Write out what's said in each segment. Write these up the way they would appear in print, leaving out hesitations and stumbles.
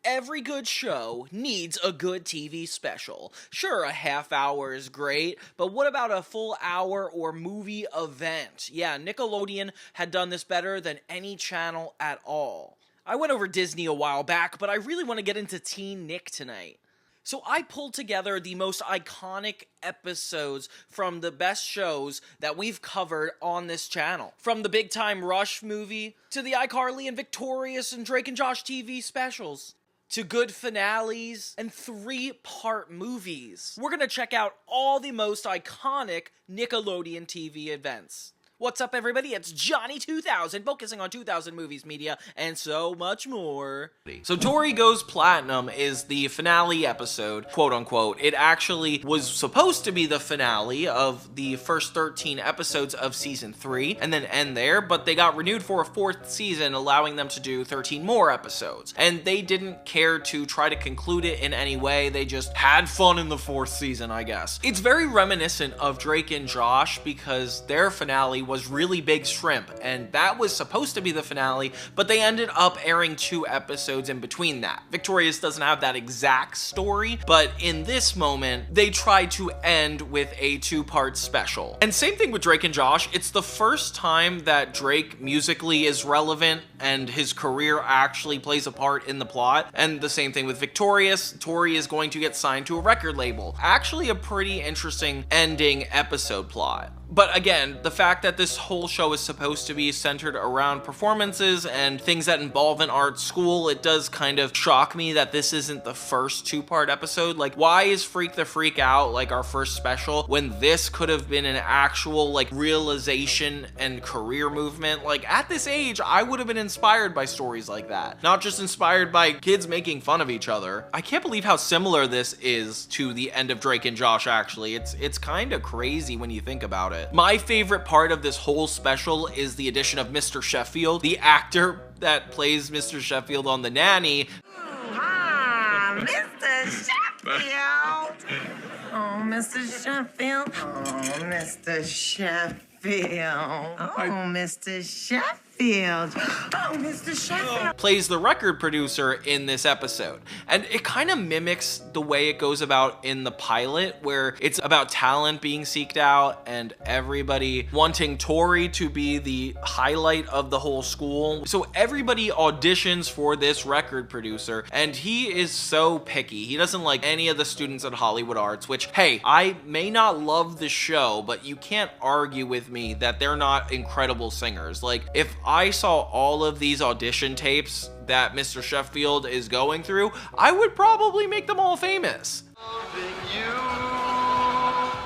every good show needs a good TV special. Sure, a half hour is great, but what about a full hour or movie event? Yeah, Nickelodeon had done this better than any channel at all. I went over Disney a while back, but I really want to get into Teen Nick tonight. So I pulled together the most iconic episodes from the best shows that we've covered on this channel. From the Big Time Rush movie, to the iCarly and Victorious and Drake and Josh TV specials, to good finales and 3-part movies. We're gonna check out all the most iconic Nickelodeon TV events. What's up, everybody? It's Johnny 2000, focusing on 2000 movies, media, and so much more. So Tori Goes Platinum is the finale episode, quote unquote. It actually was supposed to be the finale of the first 13 episodes of season 3 and then end there, but they got renewed for a 4th season, allowing them to do 13 more episodes. And they didn't care to try to conclude it in any way. They just had fun in the 4th season, I guess. It's very reminiscent of Drake and Josh because their finale was Really Big Shrimp, and that was supposed to be the finale, but they ended up airing 2 episodes in between that. Victorious doesn't have that exact story, but in this moment, they tried to end with a 2-part special. And same thing with Drake and Josh. It's the first time that Drake musically is relevant and his career actually plays a part in the plot. And the same thing with Victorious. Tori is going to get signed to a record label. Actually a pretty interesting ending episode plot. But again, the fact that this whole show is supposed to be centered around performances and things that involve an art school, it does kind of shock me that this isn't the first 2-part episode. Like, why is Freak the Freak Out like our first special when this could have been an actual like realization and career movement? Like, at this age, I would have been inspired by stories like that, not just inspired by kids making fun of each other. I can't believe how similar this is to the end of Drake and Josh, actually. It's kind of crazy when you think about it. My favorite part of this whole special is the addition of Mr. Sheffield, the actor that plays Mr. Sheffield on The Nanny. Mr. Sheffield! Oh, Mr. Sheffield. Oh, Mr. Sheffield. Oh, Mr. Sheffield. Oh, Mr. Sheffield. Plays the record producer in this episode. And it kind of mimics the way it goes about in the pilot, where it's about talent being seeked out and everybody wanting Tori to be the highlight of the whole school. So everybody auditions for this record producer, and he is so picky. He doesn't like any of the students at Hollywood Arts, which, hey, I may not love the show, but you can't argue with me that they're not incredible singers. Like, if I saw all of these audition tapes that Mr. Sheffield is going through, I would probably make them all famous.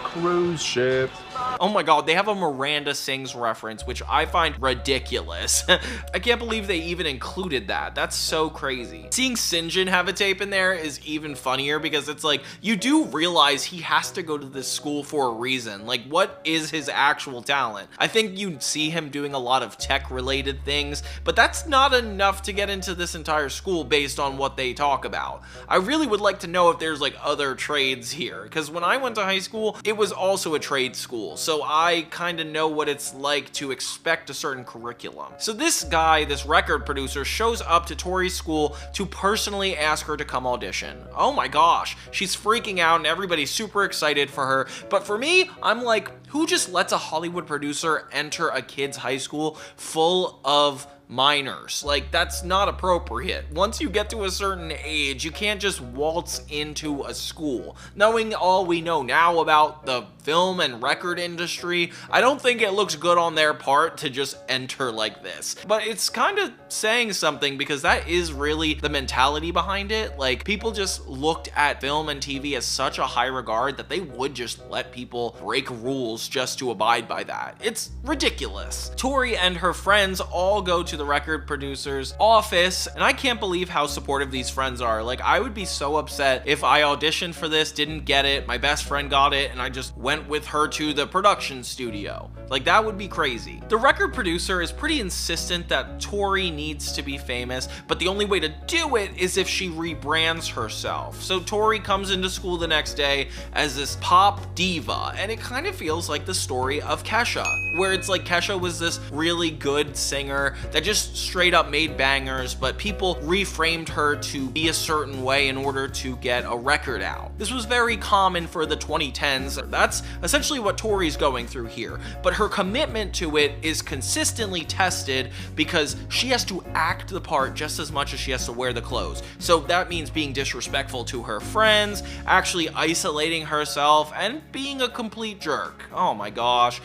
Cruise ship. Oh my god, they have a Miranda Sings reference, which I find ridiculous. I can't believe they even included that. That's so crazy. Seeing Sinjin have a tape in there is even funnier because it's like, you do realize he has to go to this school for a reason. Like, what is his actual talent? I think you'd see him doing a lot of tech-related things, but that's not enough to get into this entire school based on what they talk about. I really would like to know if there's like other trades here, because when I went to high school, it was also a trade school. So I kind of know what it's like to expect a certain curriculum. So this guy, this record producer, shows up to Tori's school to personally ask her to come audition. Oh my gosh, she's freaking out and everybody's super excited for her. But for me, I'm like, who just lets a Hollywood producer enter a kid's high school full of minors? Like, that's not appropriate. Once you get to a certain age, you can't just waltz into a school. Knowing all we know now about the film and record industry, I don't think it looks good on their part to just enter like this. But it's kind of saying something because that is really the mentality behind it. Like, people just looked at film and TV as such a high regard that they would just let people break rules just to abide by that. It's ridiculous. Tori and her friends all go to the record producer's office, and I can't believe how supportive these friends are. Like, I would be so upset if I auditioned for this, didn't get it, my best friend got it, and I just went with her to the production studio. Like, that would be crazy. The record producer is pretty insistent that Tori needs to be famous, but the only way to do it is if she rebrands herself. So Tori comes into school the next day as this pop diva, and it kind of feels like the story of Kesha, where it's like Kesha was this really good singer that just straight up made bangers, but people reframed her to be a certain way in order to get a record out. This was very common for the 2010s. That's essentially what Tori's going through here, but her commitment to it is consistently tested because she has to act the part just as much as she has to wear the clothes. So that means being disrespectful to her friends, actually isolating herself, and being a complete jerk. Oh my gosh.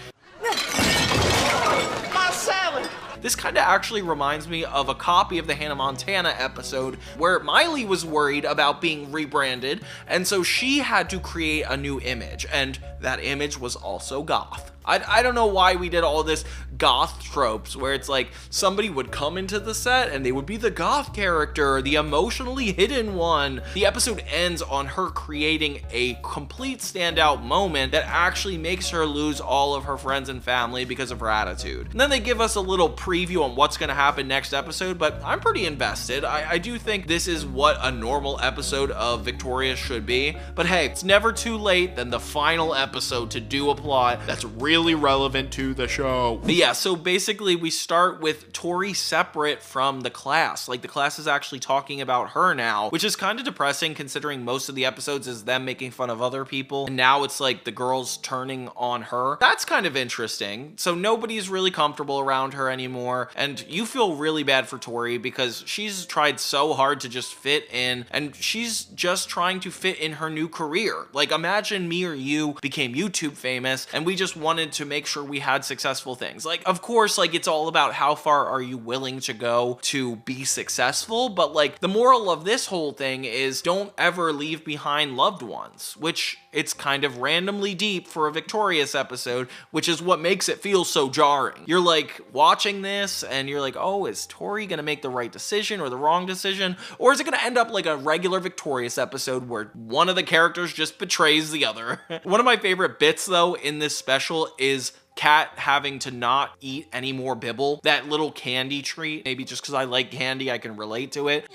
My salad! This kind of actually reminds me of a copy of the Hannah Montana episode where Miley was worried about being rebranded, and so she had to create a new image, and that image was also goth. I don't know why we did all this goth tropes where it's like somebody would come into the set and they would be the goth character, the emotionally hidden one. The episode ends on her creating a complete standout moment that actually makes her lose all of her friends and family because of her attitude. And then they give us a little preview on what's going to happen next episode, but I'm pretty invested. I do think this is what a normal episode of Victorious should be, but hey, it's never too late than the final episode to do a plot that's really relevant to the show. But yeah, so basically we start with Tori separate from the class. Like, the class is actually talking about her now, which is kind of depressing considering most of the episodes is them making fun of other people, and now it's like the girls turning on her. That's kind of interesting. So nobody's really comfortable around her anymore, and you feel really bad for Tori because she's tried so hard to just fit in, and she's just trying to fit in her new career. Like, imagine me or you became YouTube famous and we just wanted to make sure we had successful things. Like, of course, like, it's all about how far are you willing to go to be successful, but like, the moral of this whole thing is don't ever leave behind loved ones, which it's kind of randomly deep for a Victorious episode, which is what makes it feel so jarring. You're like watching this and you're like, oh, is Tori gonna make the right decision or the wrong decision? Or is it gonna end up like a regular Victorious episode where one of the characters just betrays the other? One of my favorite bits though in this special is Kat having to not eat any more Bibble, that little candy treat. Maybe just because I like candy, I can relate to it.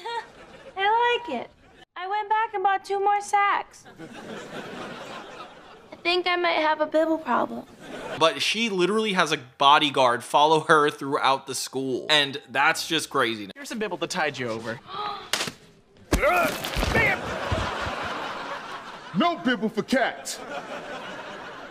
I like it. I went back and bought 2 more sacks. I think I might have a Bibble problem. But she literally has a bodyguard follow her throughout the school, and that's just crazy. Here's some Bibble to tide you over. No Bibble for cats.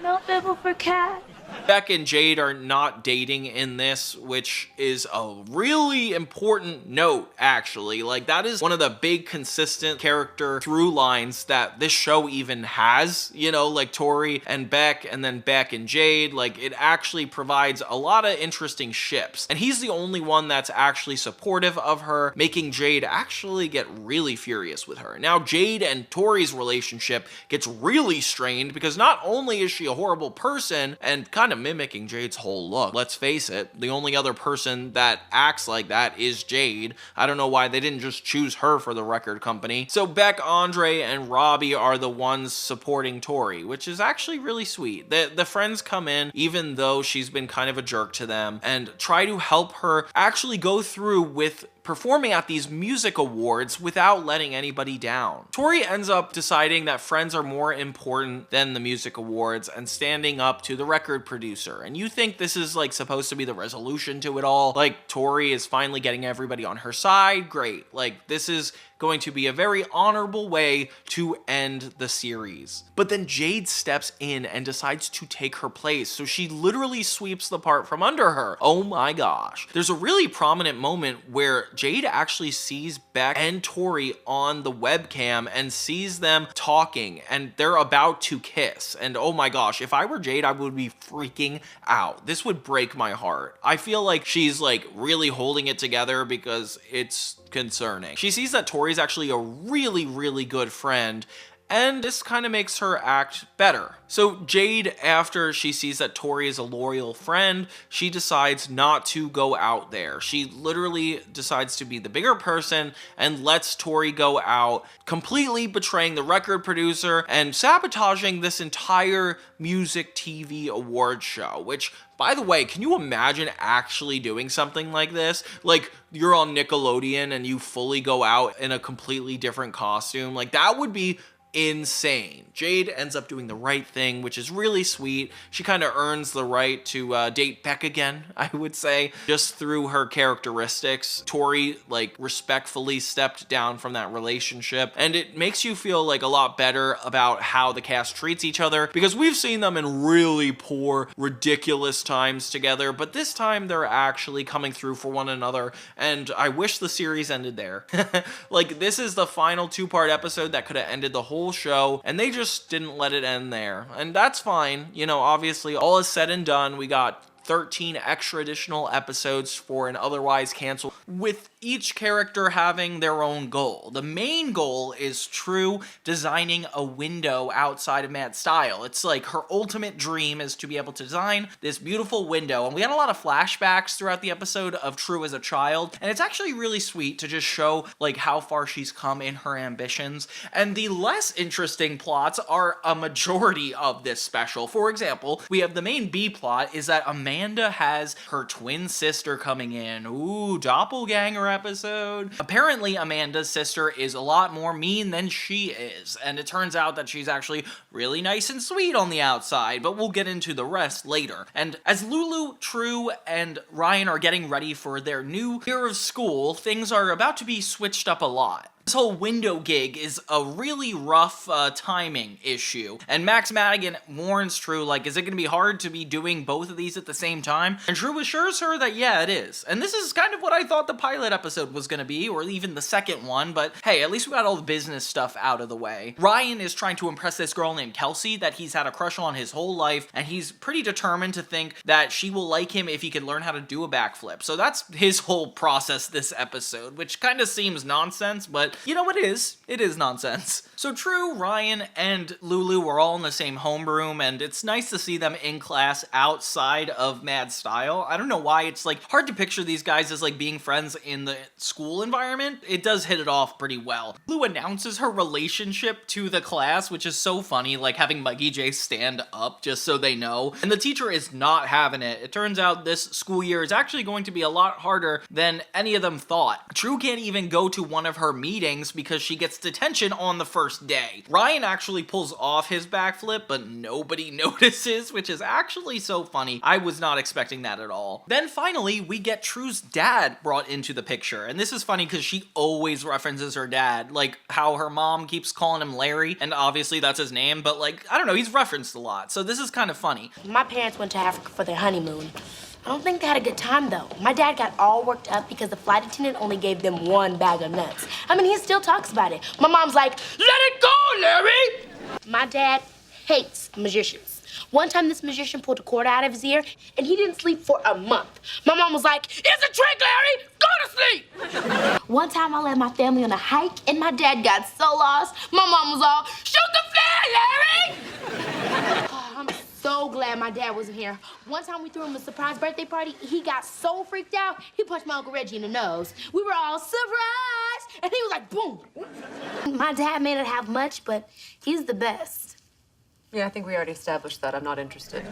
No Bibble for Cat. Beck and Jade are not dating in this, which is a really important note, actually. Like, that is one of the big consistent character through lines that this show even has, you know, like Tori and Beck, and then Beck and Jade. Like, it actually provides a lot of interesting ships, and he's the only one that's actually supportive of her, making Jade actually get really furious with her. Now, Jade and Tori's relationship gets really strained because not only is she a horrible person and kind of mimicking Jade's whole look. Let's face it, the only other person that acts like that is Jade. I don't know why they didn't just choose her for the record company. So Beck, Andre, and Robbie are the ones supporting Tori, which is actually really sweet. The friends come in, even though she's been kind of a jerk to them, and try to help her actually go through with performing at these music awards without letting anybody down. Tori ends up deciding that friends are more important than the music awards and standing up to the record producer. And you think this is like supposed to be the resolution to it all? Like, Tori is finally getting everybody on her side? Great. Like, this is going to be a very honorable way to end the series. But then Jade steps in and decides to take her place, so she literally sweeps the part from under her. Oh my gosh. There's a really prominent moment where Jade actually sees Beck and Tori on the webcam and sees them talking, and they're about to kiss. And oh my gosh, if I were Jade, I would be freaking out. This would break my heart. I feel like she's like really holding it together because it's concerning. She sees that Tori's actually a really, really good friend, and this kind of makes her act better. So Jade, after she sees that Tori is a loyal friend, she decides not to go out there. She literally decides to be the bigger person and lets Tori go out, completely betraying the record producer and sabotaging this entire music TV award show, which, by the way, can you imagine actually doing something like this? Like, you're on Nickelodeon and you fully go out in a completely different costume. Like, that would be insane. Jade ends up doing the right thing, which is really sweet. She kind of earns the right to date Beck again, I would say, just through her characteristics. Tori, like, respectfully stepped down from that relationship, and it makes you feel like a lot better about how the cast treats each other, because we've seen them in really poor, ridiculous times together, but this time they're actually coming through for one another, and I wish the series ended there. Like, this is the final 2-part episode that could have ended the whole show, and they just didn't let it end there. And that's fine. You know, obviously, all is said and done. We got 13 extra additional episodes for an otherwise canceled, with each character having their own goal. The main goal is True designing a window outside of Mad Style. It's like her ultimate dream is to be able to design this beautiful window, and we had a lot of flashbacks throughout the episode of True as a child, and it's actually really sweet to just show like how far she's come in her ambitions. And the less interesting plots are a majority of this special. For example, we have the main B plot is that Amanda has her twin sister coming in. Ooh, doppelganger episode. Apparently, Amanda's sister is a lot more mean than she is, and it turns out that she's actually really nice and sweet on the outside, but we'll get into the rest later. And as Lulu, True, and Ryan are getting ready for their new year of school, things are about to be switched up a lot. This whole window gig is a really rough timing issue, and Max Madigan warns True, like, is it going to be hard to be doing both of these at the same time? And True assures her that, yeah, it is. And this is kind of what I thought the pilot episode was going to be, or even the second one, but hey, at least we got all the business stuff out of the way. Ryan is trying to impress this girl named Kelsey that he's had a crush on his whole life, and he's pretty determined to think that she will like him if he can learn how to do a backflip. So that's his whole process this episode, which kind of seems nonsense, but you know, it is nonsense. So True, Ryan, and Lulu are all in the same homeroom, and it's nice to see them in class outside of Mad Style. I don't know why it's like hard to picture these guys as like being friends in the school environment. It does hit it off pretty well. Lulu announces her relationship to the class, which is so funny, like having Mikey J stand up just so they know. And the teacher is not having it. It turns out this school year is actually going to be a lot harder than any of them thought. True can't even go to one of her meetings because she gets detention on the first day. Ryan actually pulls off his backflip, but nobody notices, which is actually so funny. I was not expecting that at all. Then finally, we get True's dad brought into the picture, and this is funny because she always references her dad, like how her mom keeps calling him Larry, and obviously that's his name, but like, I don't know, he's referenced a lot, so this is kind of funny. My parents went to Africa for their honeymoon. I don't think they had a good time, though. My dad got all worked up because the flight attendant only gave them 1 bag of nuts. I mean, he still talks about it. My mom's like, let it go, Larry! My dad hates magicians. One time, this magician pulled a cord out of his ear, and he didn't sleep for a month. My mom was like, it's a trick, Larry! Go to sleep! One time, I led my family on a hike, and my dad got so lost, my mom was all, shoot the flare, Larry! I'm so glad my dad wasn't here. One time we threw him a surprise birthday party. He got so freaked out, he punched my Uncle Reggie in the nose. We were all surprised, and he was like, boom. My dad may not have much, but he's the best. Yeah, I think we already established that. I'm not interested.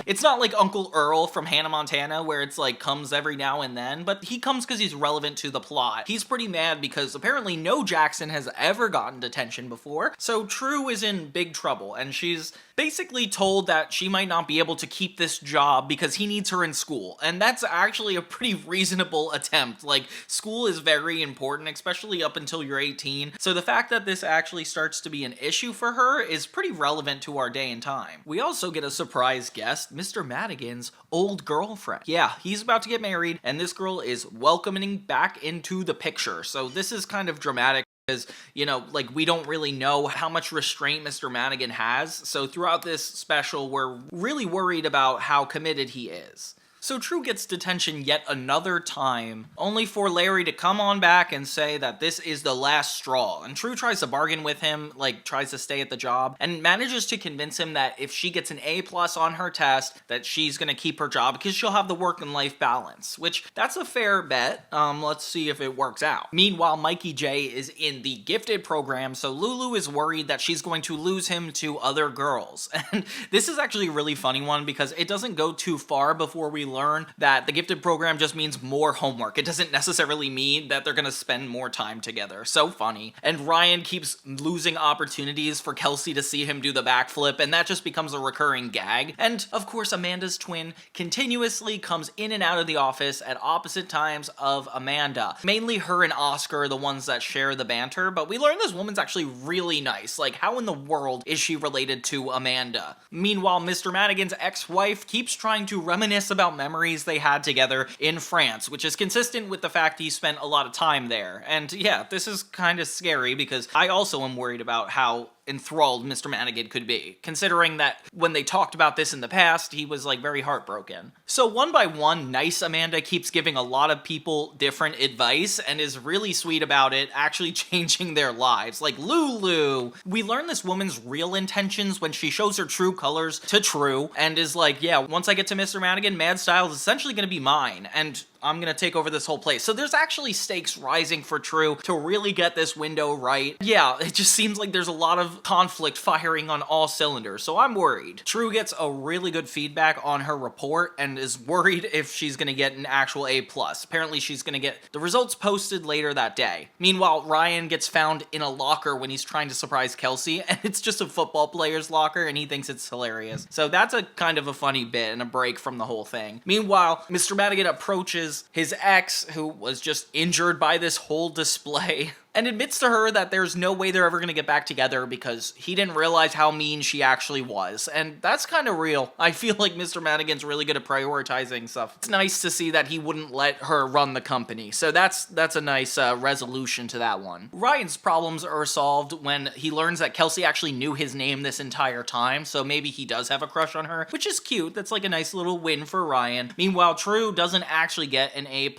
It's not like Uncle Earl from Hannah Montana where it's like comes every now and then, but he comes because he's relevant to the plot. He's pretty mad because apparently no Jackson has ever gotten detention before, so True is in big trouble, and she's basically told that she might not be able to keep this job because he needs her in school, and that's actually a pretty reasonable attempt. Like, school is very important, especially up until you're 18, so the fact that this actually starts to be an issue for her is pretty relevant to our day and time. We also get a surprise guest, Mr. Madigan's old girlfriend. Yeah, he's about to get married, and this girl is welcoming back into the picture, so this is kind of dramatic. Because, you know, like, we don't really know how much restraint Mr. Madigan has, so throughout this special, we're really worried about how committed he is. So True gets detention yet another time, only for Larry to come on back and say that this is the last straw. And True tries to bargain with him, like tries to stay at the job, and manages to convince him that if she gets an A+ on her test, that she's gonna keep her job because she'll have the work and life balance, which that's a fair bet. Let's see if it works out. Meanwhile, Mikey J is in the gifted program, so Lulu is worried that she's going to lose him to other girls. And this is actually a really funny one because it doesn't go too far before we learn that the gifted program just means more homework. It doesn't necessarily mean that they're gonna spend more time together. So funny. And Ryan keeps losing opportunities for Kelsey to see him do the backflip, and that just becomes a recurring gag. And of course, Amanda's twin continuously comes in and out of the office at opposite times of Amanda. Mainly her and Oscar are the ones that share the banter, but we learn this woman's actually really nice. Like, how in the world is she related to Amanda? Meanwhile, Mr. Madigan's ex-wife keeps trying to reminisce about memories they had together in France, which is consistent with the fact he spent a lot of time there. And yeah, this is kind of scary because I also am worried about how enthralled Mr. Madigan could be, considering that when they talked about this in the past, he was like very heartbroken. So one by one, nice Amanda keeps giving a lot of people different advice and is really sweet about it, actually changing their lives. Like Lulu, we learn this woman's real intentions when she shows her true colors to True and is like, yeah, once I get to Mr. Madigan, Mad Style is essentially going to be mine, and I'm gonna take over this whole place. So there's actually stakes rising for True to really get this window right. Yeah, it just seems like there's a lot of conflict firing on all cylinders, so I'm worried. True gets a really good feedback on her report and is worried if she's gonna get an actual A+. Apparently she's gonna get the results posted later that day. Meanwhile, Ryan gets found in a locker when he's trying to surprise Kelsey, and it's just a football player's locker, and he thinks it's hilarious. So that's a kind of a funny bit and a break from the whole thing. Meanwhile, Mr. Madigan approaches his ex, who was just injured by this whole display, and admits to her that there's no way they're ever going to get back together because he didn't realize how mean she actually was. And that's kind of real. I feel like Mr. Madigan's really good at prioritizing stuff. It's nice to see that he wouldn't let her run the company. So that's a nice resolution to that one. Ryan's problems are solved when he learns that Kelsey actually knew his name this entire time, so maybe he does have a crush on her, which is cute. That's like a nice little win for Ryan. Meanwhile, True doesn't actually get an A+.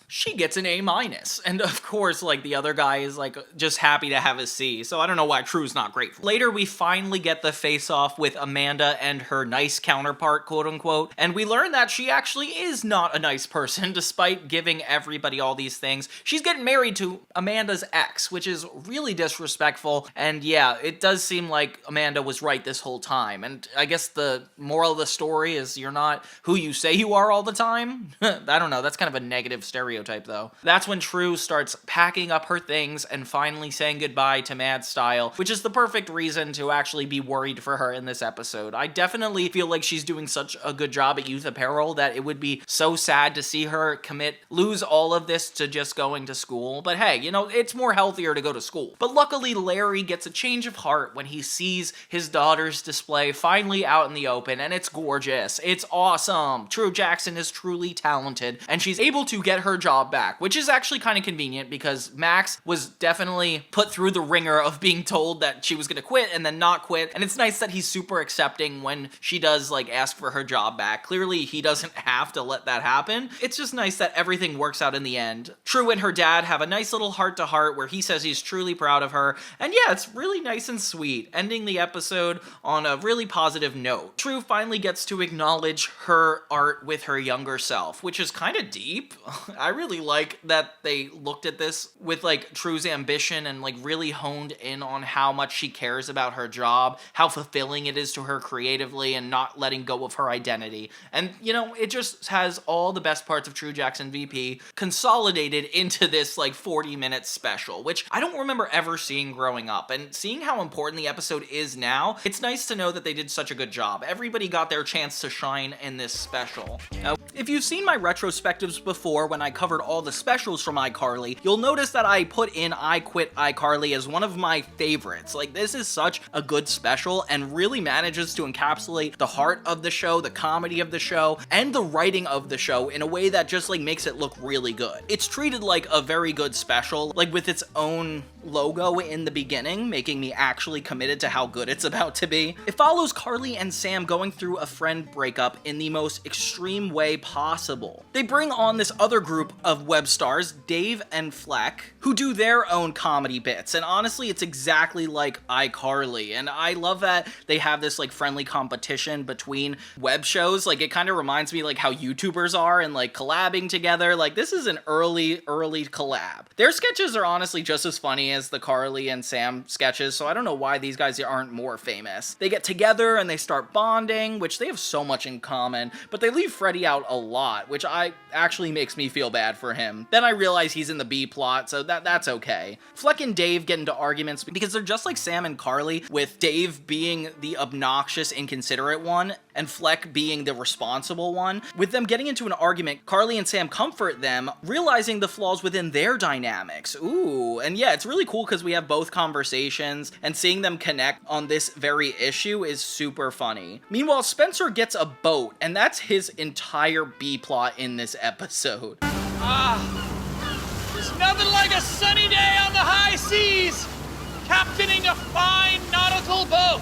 She gets an A-. And of course, like, the other guy is like just happy to have a C, so I don't know why True's not grateful. Later, we finally get the face-off with Amanda and her nice counterpart, quote-unquote, and we learn that she actually is not a nice person, despite giving everybody all these things. She's getting married to Amanda's ex, which is really disrespectful, and yeah, it does seem like Amanda was right this whole time, and I guess the moral of the story is you're not who you say you are all the time? I don't know, that's kind of a negative stereotype though. That's when True starts packing up her things and finally saying goodbye to Mad Style, which is the perfect reason to actually be worried for her in this episode. I definitely feel like she's doing such a good job at youth apparel that it would be so sad to see her lose all of this to just going to school. But hey, you know, it's more healthier to go to school. But luckily, Larry gets a change of heart when he sees his daughter's display finally out in the open, and it's gorgeous. It's awesome. True Jackson is truly talented, and she's able to get her job back, which is actually kind of convenient because Max was definitely put through the ringer of being told that she was gonna quit and then not quit, and it's nice that he's super accepting when she does like ask for her job back. Clearly he doesn't have to let that happen. It's just nice that everything works out in the end. True and her dad have a nice little heart-to-heart where he says he's truly proud of her, and yeah, it's really nice and sweet, ending the episode on a really positive note. True finally gets to acknowledge her art with her younger self, which is kind of deep. I really like that they looked at this with like True's ambition and like really honed in on how much she cares about her job, how fulfilling it is to her creatively, and not letting go of her identity. And you know, it just has all the best parts of True Jackson VP consolidated into this like 40-minute special, which I don't remember ever seeing growing up. And seeing how important the episode is now, it's nice to know that they did such a good job. Everybody got their chance to shine in this special. Now, if you've seen my retrospectives before when I covered all the specials from iCarly, you'll notice that I put in I Quit iCarly as one of my favorites. Like, this is such a good special and really manages to encapsulate the heart of the show, the comedy of the show, and the writing of the show in a way that just like makes it look really good. It's treated like a very good special, like with its own logo in the beginning, making me actually committed to how good it's about to be. It follows Carly and Sam going through a friend breakup in the most extreme way possible. They bring on this other group of web stars, Dave and Fleck, who do their own comedy bits, and honestly, it's exactly like iCarly, and I love that they have this like friendly competition between web shows. Like, it kind of reminds me like how YouTubers are and like collabing together. Like, this is an early collab. Their sketches are honestly just as funny as the Carly and Sam sketches, so I don't know why these guys aren't more famous. They get together and they start bonding, which they have so much in common, but they leave Freddie out a lot, which actually makes me feel bad for him. Then I realize he's in the B plot, so that's okay. Fleck and Dave get into arguments because they're just like Sam and Carly, with Dave being the obnoxious, inconsiderate one, and Fleck being the responsible one. With them getting into an argument, Carly and Sam comfort them, realizing the flaws within their dynamics. Ooh, and yeah, it's really cool because we have both conversations, and seeing them connect on this very issue is super funny. Meanwhile, Spencer gets a boat, and that's his entire B-plot in this episode. There's nothing like a sunny day on the high seas, captaining a fine nautical boat.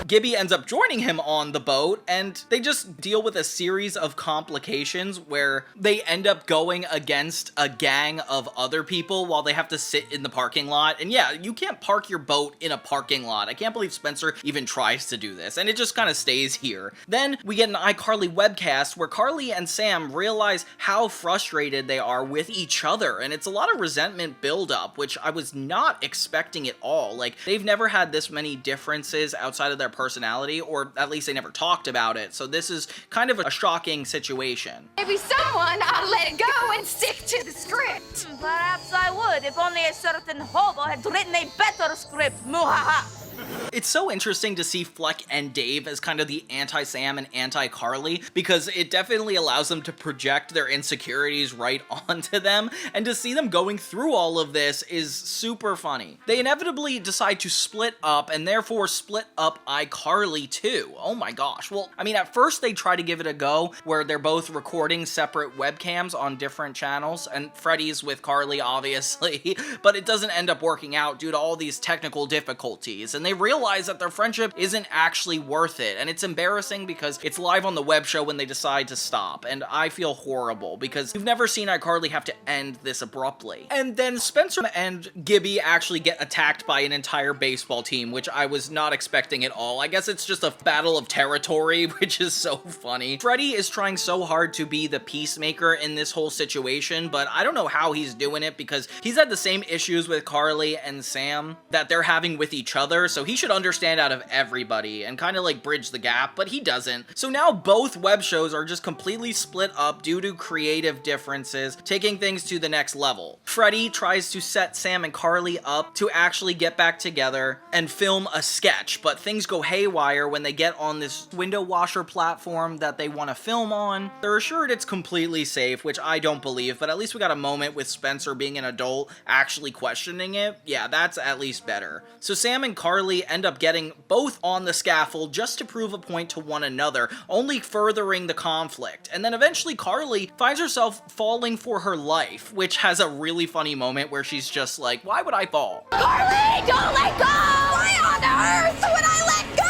Gibby ends up joining him on the boat, and they just deal with a series of complications where they end up going against a gang of other people while they have to sit in the parking lot. And yeah, you can't park your boat in a parking lot. I can't believe Spencer even tries to do this, and it just kind of stays here. Then we get an iCarly webcast where Carly and Sam realize how frustrated they are with each other, and it's a lot of resentment buildup, which I was not expecting at all. Like, they've never had this many differences outside of their personality, or at least they never talked about it, so this is kind of a shocking situation. Maybe someone ought to let it go and stick to the script. Perhaps I would, if only a certain hobo had written a better script. Muhaha. It's so interesting to see Fleck and Dave as kind of the anti-Sam and anti-Carly, because it definitely allows them to project their insecurities right onto them, and to see them going through all of this is super funny. They inevitably decide to split up, and therefore split up iCarly too. Oh my gosh. Well, I mean, at first they try to give it a go, where they're both recording separate webcams on different channels, and Freddie's with Carly, obviously, but it doesn't end up working out due to all these technical difficulties, and they realize that their friendship isn't actually worth it, and it's embarrassing because it's live on the web show when they decide to stop, and I feel horrible because you've never seen iCarly have to end this abruptly. And then Spencer and Gibby actually get attacked by an entire baseball team, which I was not expecting at all. I guess it's just a battle of territory, which is so funny. Freddie is trying so hard to be the peacemaker in this whole situation, but I don't know how he's doing it because he's had the same issues with Carly and Sam that they're having with each other, so he should understand out of everybody and kind of like bridge the gap, but he doesn't. So now both web shows are just completely split up due to creative differences, taking things to the next level. Freddie tries to set Sam and Carly up to actually get back together and film a sketch, but things go haywire when they get on this window washer platform that they want to film on. They're assured it's completely safe, which I don't believe, but at least we got a moment with Spencer being an adult actually questioning it. Yeah, that's at least better. So Sam and Carly end up getting both on the scaffold just to prove a point to one another, only furthering the conflict. And then eventually Carly finds herself falling for her life, which has a really funny moment where she's just like, why would I fall? Carly, don't let go! Why on earth would I let go?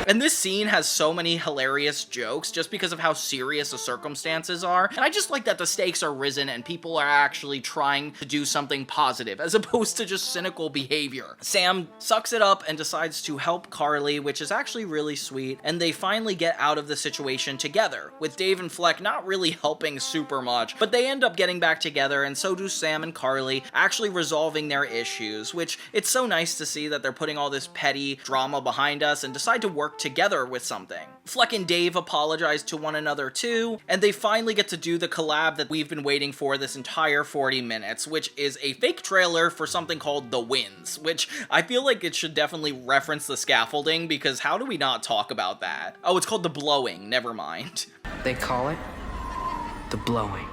And this scene has so many hilarious jokes just because of how serious the circumstances are. And I just like that the stakes are risen and people are actually trying to do something positive as opposed to just cynical behavior. Sam sucks it up and decides to help Carly, which is actually really sweet. And they finally get out of the situation together, with Dave and Fleck not really helping super much, but they end up getting back together, and so do Sam and Carly, actually resolving their issues, which it's so nice to see that they're putting all this petty drama behind us and decide to work together with something. Fleck and Dave apologize to one another too, and they finally get to do the collab that we've been waiting for this entire 40 minutes, which is a fake trailer for something called The Winds, which I feel like it should definitely reference the scaffolding, because how do we not talk about that? Oh, it's called The Blowing, never mind. They call it The Blowing.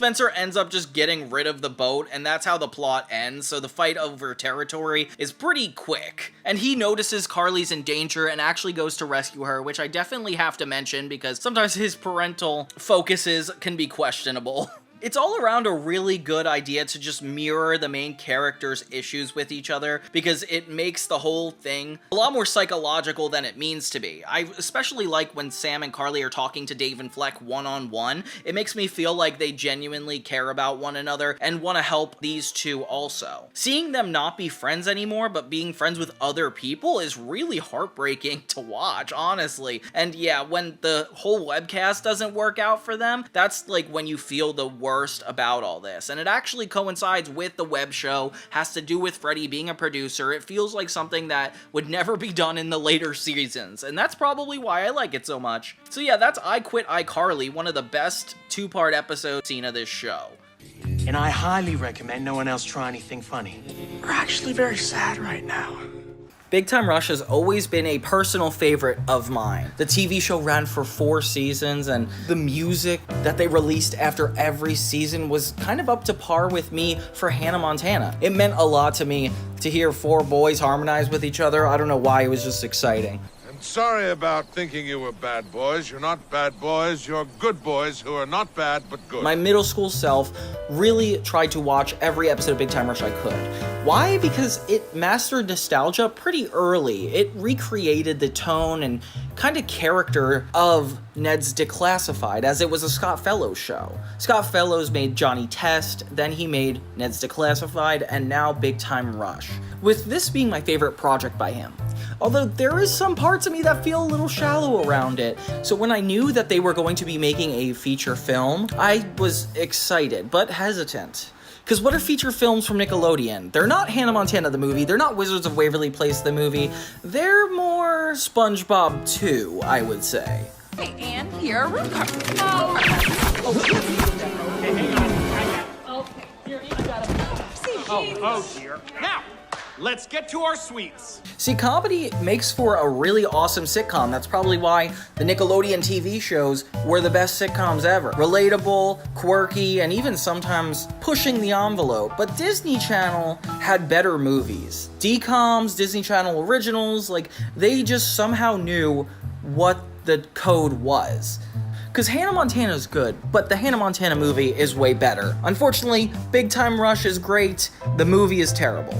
Spencer ends up just getting rid of the boat, and that's how the plot ends, so the fight over territory is pretty quick. And he notices Carly's in danger and actually goes to rescue her, which I definitely have to mention because sometimes his parental focuses can be questionable. It's all around a really good idea to just mirror the main characters' issues with each other because it makes the whole thing a lot more psychological than it means to be. I especially like when Sam and Carly are talking to Dave and Fleck one-on-one. It makes me feel like they genuinely care about one another and want to help these two also. Seeing them not be friends anymore but being friends with other people is really heartbreaking to watch, honestly. And yeah, when the whole webcast doesn't work out for them, that's like when you feel the worst about all this, and it actually coincides with the web show, has to do with Freddie being a producer. It feels like something that would never be done in the later seasons, and that's probably why I like it so much. So yeah, that's I Quit iCarly, one of the best two-part episodes seen of this show. And I highly recommend no one else try anything funny. We're actually very sad right now. Big Time Rush has always been a personal favorite of mine. The TV show ran for 4 seasons, and the music that they released after every season was kind of up to par with me for Hannah Montana. It meant a lot to me to hear 4 boys harmonize with each other. I don't know why, it was just exciting. Sorry about thinking you were bad boys. You're not bad boys. You're good boys who are not bad, but good. My middle school self really tried to watch every episode of Big Time Rush I could. Why? Because it mastered nostalgia pretty early. It recreated the tone and kind of character of Ned's Declassified, as it was a Scott Fellows show. Scott Fellows made Johnny Test, then he made Ned's Declassified, and now Big Time Rush, with this being my favorite project by him. Although there is some parts of me that feel a little shallow around it. So when I knew that they were going to be making a feature film, I was excited, but hesitant. Because what are feature films from Nickelodeon? They're not Hannah Montana the movie, they're not Wizards of Waverly Place the movie, they're more SpongeBob 2, I would say. Hey, and here we go. Oh dear. Now, let's get to our sweets. See, comedy makes for a really awesome sitcom. That's probably why the Nickelodeon TV shows were the best sitcoms ever. Relatable, quirky, and even sometimes pushing the envelope. But Disney Channel had better movies. DComs, Disney Channel originals, like, they just somehow knew what the code was. Because Hannah Montana is good, but the Hannah Montana movie is way better. Unfortunately, Big Time Rush is great, the movie is terrible.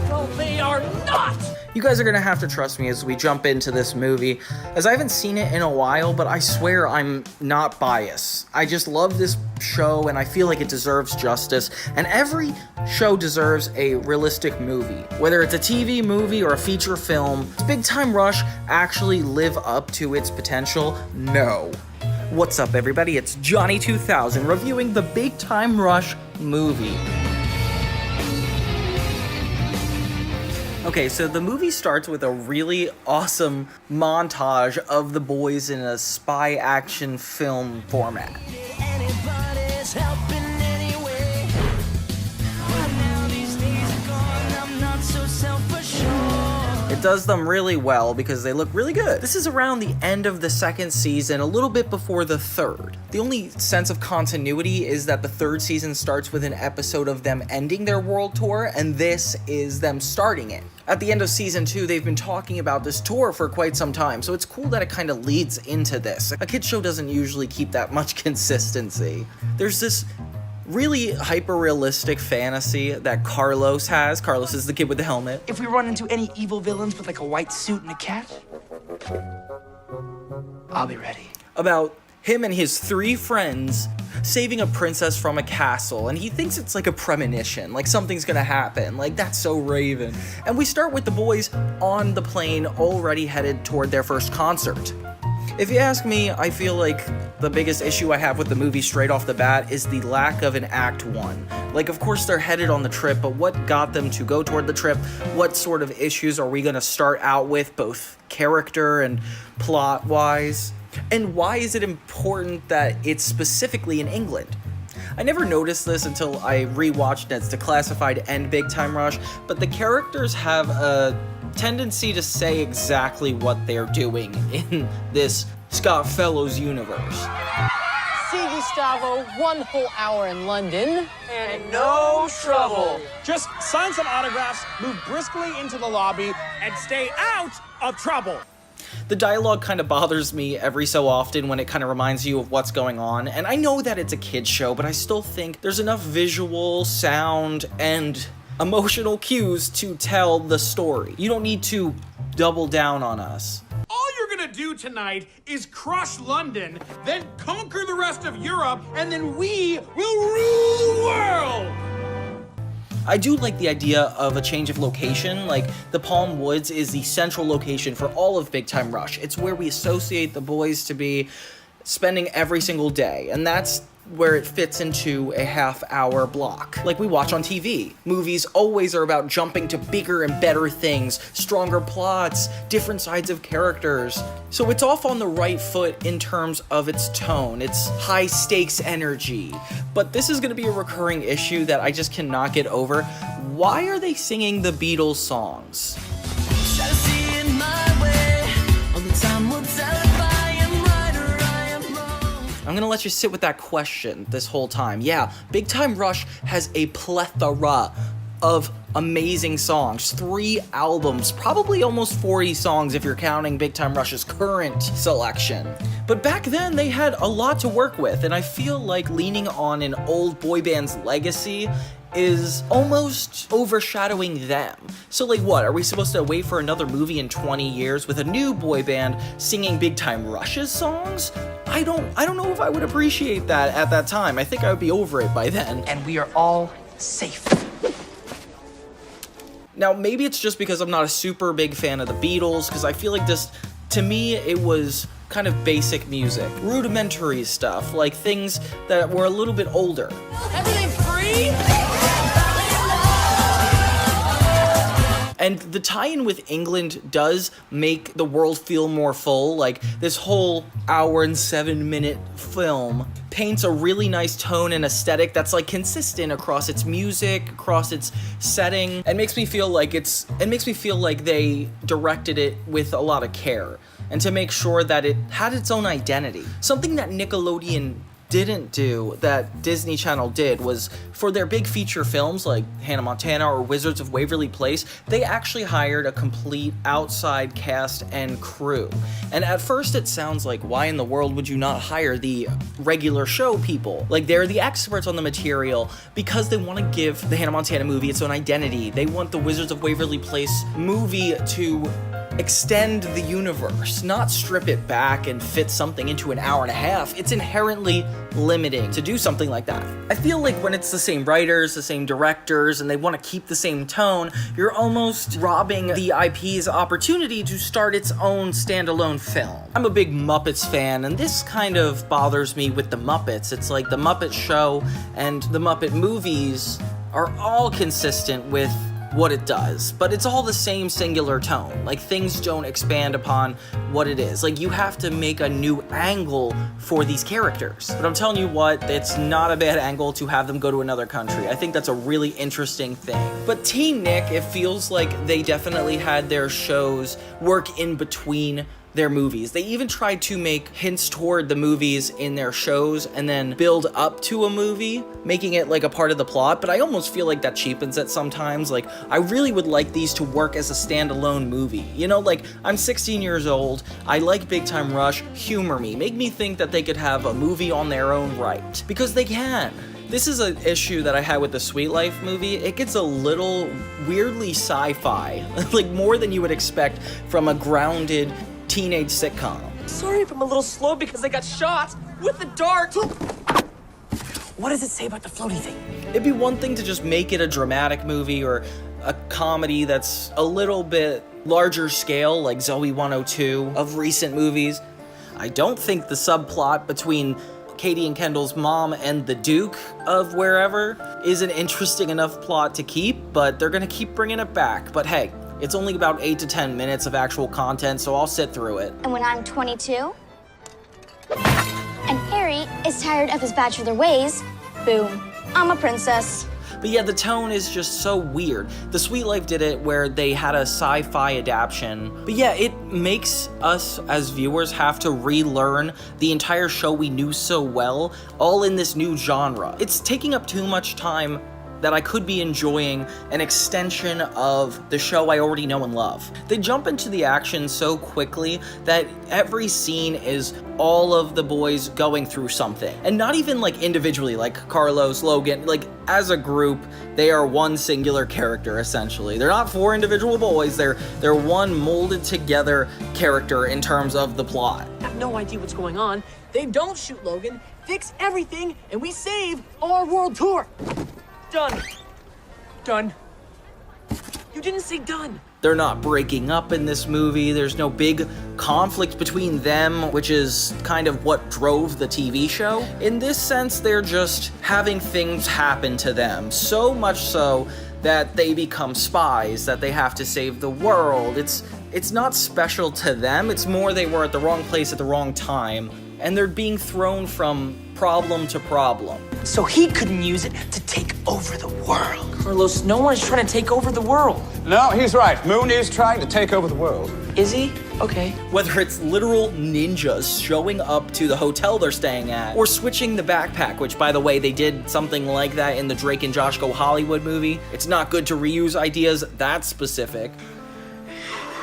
No, they are not! You guys are gonna have to trust me as we jump into this movie, as I haven't seen it in a while, but I swear I'm not biased. I just love this show and I feel like it deserves justice, and every show deserves a realistic movie. Whether it's a TV movie or a feature film, does Big Time Rush actually live up to its potential? No. What's up, everybody? It's Johnny2000 reviewing the Big Time Rush movie. Okay, so the movie starts with a really awesome montage of the boys in a spy action film format. It does them really well because they look really good. This is around the end of the 2nd season, a little bit before the 3rd. The only sense of continuity is that the 3rd season starts with an episode of them ending their world tour, and this is them starting it. At the end of season 2, they've been talking about this tour for quite some time, so it's cool that it kind of leads into this. A kid's show doesn't usually keep that much consistency. There's this really hyper-realistic fantasy that Carlos has. Carlos is the kid with the helmet. If we run into any evil villains with like a white suit and a cap, I'll be ready. About him and his 3 friends saving a princess from a castle, and he thinks it's like a premonition, like something's gonna happen, like that's so Raven. And we start with the boys on the plane already headed toward their first concert. If you ask me, I feel like the biggest issue I have with the movie straight off the bat is the lack of an Act 1. Like, of course they're headed on the trip, but what got them to go toward the trip? What sort of issues are we gonna start out with, both character and plot-wise? And why is it important that it's specifically in England? I never noticed this until I rewatched Ned's Declassified and Big Time Rush, but the characters have a tendency to say exactly what they're doing in this Scott Fellows universe. see, Gustavo, 1 whole hour in London. And no trouble. Just sign some autographs, move briskly into the lobby, and stay out of trouble. The dialogue kind of bothers me every so often when it kind of reminds you of what's going on, and I know that it's a kid's show, but I still think there's enough visual, sound, and emotional cues to tell the story. You don't need to double down on us. All you're gonna do tonight is crush London, then conquer the rest of Europe, and then we will rule the world! I do like the idea of a change of location. Like, the Palm Woods is the central location for all of Big Time Rush. It's where we associate the boys to be spending every single day, and that's where it fits into a half-hour block, like we watch on TV. Movies always are about jumping to bigger and better things, stronger plots, different sides of characters. So it's off on the right foot in terms of its tone, its high-stakes energy. But this is gonna be a recurring issue that I just cannot get over. Why are they singing the Beatles songs? I'm gonna let you sit with that question this whole time. Yeah, Big Time Rush has a plethora of amazing songs. 3 albums, probably almost 40 songs if you're counting Big Time Rush's current selection. But back then, they had a lot to work with, and I feel like leaning on an old boy band's legacy is almost overshadowing them. So like what, are we supposed to wait for another movie in 20 years with a new boy band singing Big Time Rush's songs? I don't know if I would appreciate that at that time. I think I would be over it by then. And we are all safe. Now, maybe it's just because I'm not a super big fan of the Beatles, because I feel like this, to me, it was kind of basic music. Rudimentary stuff, like things that were a little bit older. Everything free? And the tie-in with England does make the world feel more full. Like, this whole hour and 7-minute film paints a really nice tone and aesthetic that's like consistent across its music, across its setting, and makes me feel like they directed it with a lot of care and to make sure that it had its own identity. Something that Nickelodeon didn't do that Disney Channel did was, for their big feature films like Hannah Montana or Wizards of Waverly Place, they actually hired a complete outside cast and crew. And at first it sounds like, why in the world would you not hire the regular show people? Like, they're the experts on the material because they want to give the Hannah Montana movie its own identity. They want the Wizards of Waverly Place movie to extend the universe, not strip it back and fit something into an hour and a half. It's inherently limiting to do something like that. I feel like when it's the same writers, the same directors, and they want to keep the same tone, you're almost robbing the IP's opportunity to start its own standalone film. I'm a big Muppets fan, and this kind of bothers me with the Muppets. It's like the Muppet Show and the Muppet movies are all consistent with what it does, but it's all the same singular tone. Like, things don't expand upon what it is. Like, you have to make a new angle for these characters. But I'm telling you what, it's not a bad angle to have them go to another country. I think that's a really interesting thing. But Teen Nick, it feels like they definitely had their shows work in between their movies. They even tried to make hints toward the movies in their shows and then build up to a movie, making it like a part of the plot, but I almost feel like that cheapens it sometimes. Like, I really would like these to work as a standalone movie. You know, like, I'm 16 years old, I like Big Time Rush, humor me, make me think that they could have a movie on their own right, because they can. This is an issue that I had with the Sweet Life movie. It gets a little weirdly sci-fi, like more than you would expect from a grounded teenage sitcom. Sorry if I'm a little slow because I got shot with the dart. What does it say about the floaty thing? It'd be one thing to just make it a dramatic movie or a comedy that's a little bit larger scale, like Zoey 102 of recent movies. I don't think the subplot between Katie and Kendall's mom and the Duke of wherever is an interesting enough plot to keep, but they're gonna keep bringing it back. But hey, it's only about 8 to 10 minutes of actual content, so I'll sit through it. And when I'm 22, and Harry is tired of his bachelor ways, boom, I'm a princess. but yeah, the tone is just so weird. The Sweet Life did it where they had a sci-fi adaptation, but yeah, it makes us as viewers have to relearn the entire show we knew so well, all in this new genre. It's taking up too much time that I could be enjoying an extension of the show I already know and love. They jump into the action so quickly that every scene is all of the boys going through something. And not even like individually, like Carlos, Logan, like as a group, they are one singular character essentially. They're not 4 individual boys, they're one molded together character in terms of the plot. I have no idea what's going on. They don't shoot Logan, fix everything, and we save our world tour. Done. Done. You didn't say done. They're not breaking up in this movie. There's no big conflict between them, which is kind of what drove the TV show. In this sense, they're just having things happen to them, so much so that they become spies, that they have to save the world. It's not special to them, it's more they were at the wrong place at the wrong time, and they're being thrown from problem to problem. So he couldn't use it to take over the world. Carlos, no one is trying to take over the world. No, he's right. Moon is trying to take over the world. Is he? Okay. Whether it's literal ninjas showing up to the hotel they're staying at, or switching the backpack, which by the way, they did something like that in the Drake and Josh Go Hollywood movie. It's not good to reuse ideas that specific.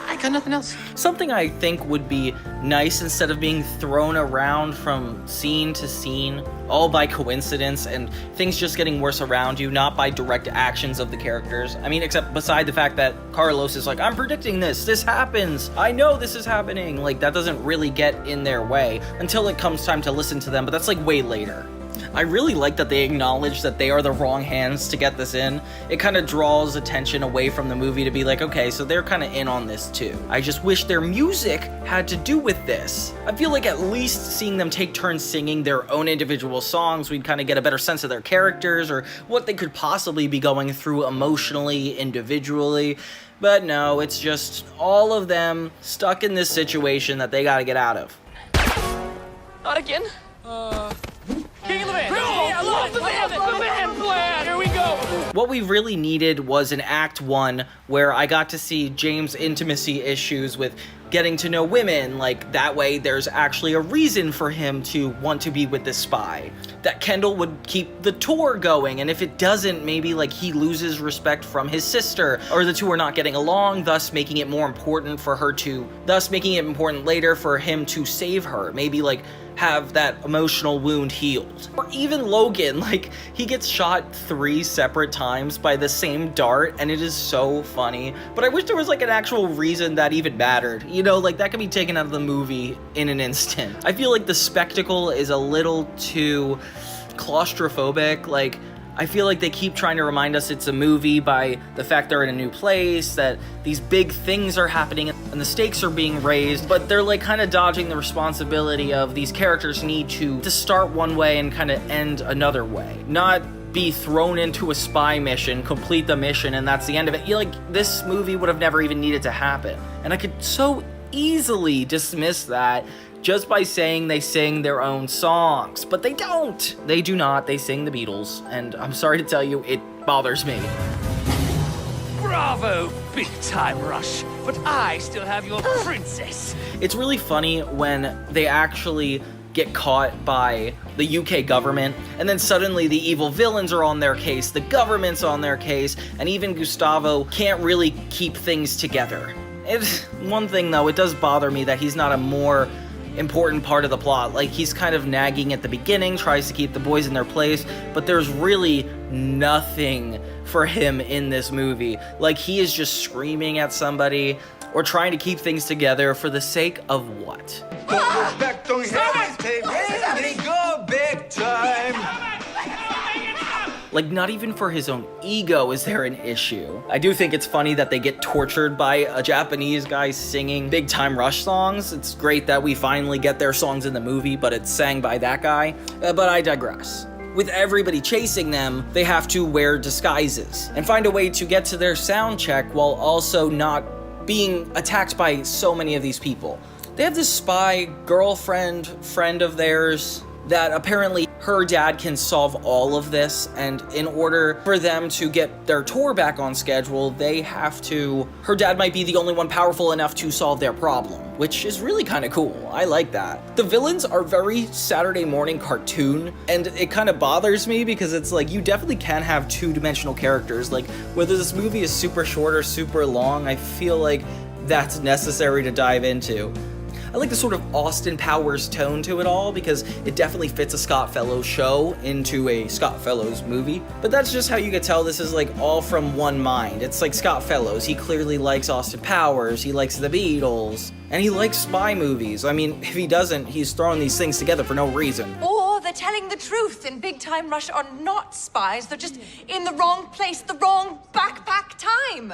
I got nothing else. Something I think would be nice instead of being thrown around from scene to scene, all by coincidence, and things just getting worse around you, not by direct actions of the characters. I mean, except beside the fact that Carlos is like, I'm predicting this happens, I know this is happening. Like, that doesn't really get in their way until it comes time to listen to them, but that's like way later. I really like that they acknowledge that they are the wrong hands to get this in. It kind of draws attention away from the movie to be like, okay, so they're kind of in on this too. I just wish their music had to do with this. I feel like at least seeing them take turns singing their own individual songs, we'd kind of get a better sense of their characters or what they could possibly be going through emotionally, individually. But no, it's just all of them stuck in this situation that they gotta get out of. Not again. King of the Van. I love the van plan. Here we go. What we really needed was an Act 1 where I got to see James' intimacy issues with getting to know women. Like, that way there's actually a reason for him to want to be with this spy. That Kendall would keep the tour going, and if it doesn't, maybe like he loses respect from his sister, or the two are not getting along, thus making it more important for her to, thus making it important later for him to save her. Maybe like have that emotional wound healed. Or even Logan, like, he gets shot 3 separate times by the same dart, and it is so funny. But I wish there was like an actual reason that even mattered. You know, like that could be taken out of the movie in an instant. I feel like the spectacle is a little too claustrophobic. Like, I feel like they keep trying to remind us it's a movie by the fact they're in a new place, that these big things are happening and the stakes are being raised, but they're like kind of dodging the responsibility of these characters need to start one way and kind of end another way. Not be thrown into a spy mission, complete the mission, and that's the end of it. Like, this movie would have never even needed to happen. And I could so easily dismiss that just by saying they sing their own songs, but they don't. They do not. They sing the Beatles, and I'm sorry to tell you, it bothers me. Bravo, big time rush, but I still have your princess. It's really funny when they actually get caught by the UK government, and then suddenly the evil villains are on their case, the government's on their case, and even Gustavo can't really keep things together. It's one thing though, it does bother me that he's not a more important part of the plot. Like, he's kind of nagging at the beginning, tries to keep the boys in their place, but there's really nothing for him in this movie. Like, he is just screaming at somebody or trying to keep things together for the sake of what? Go back big time. Like, not even for his own ego is there an issue. I do think it's funny that they get tortured by a Japanese guy singing Big Time Rush songs. It's great that we finally get their songs in the movie, but it's sang by that guy. But I digress. With everybody chasing them, they have to wear disguises and find a way to get to their sound check while also not being attacked by so many of these people. They have this spy girlfriend, friend of theirs, that apparently her dad can solve all of this, and in order for them to get their tour back on schedule, her dad might be the only one powerful enough to solve their problem, which is really kind of cool. I like that. The villains are very Saturday morning cartoon, and it kind of bothers me because it's like, you definitely can have two-dimensional characters. Like, whether this movie is super short or super long, I feel like that's necessary to dive into. I like the sort of Austin Powers tone to it all because it definitely fits a Scott Fellows show into a Scott Fellows movie. But that's just how you could tell this is like all from one mind. It's like Scott Fellows. He clearly likes Austin Powers, he likes the Beatles, and he likes spy movies. I mean, if he doesn't, he's throwing these things together for no reason. Or they're telling the truth and Big Time Rush are not spies. They're just in the wrong place, the wrong backpack time.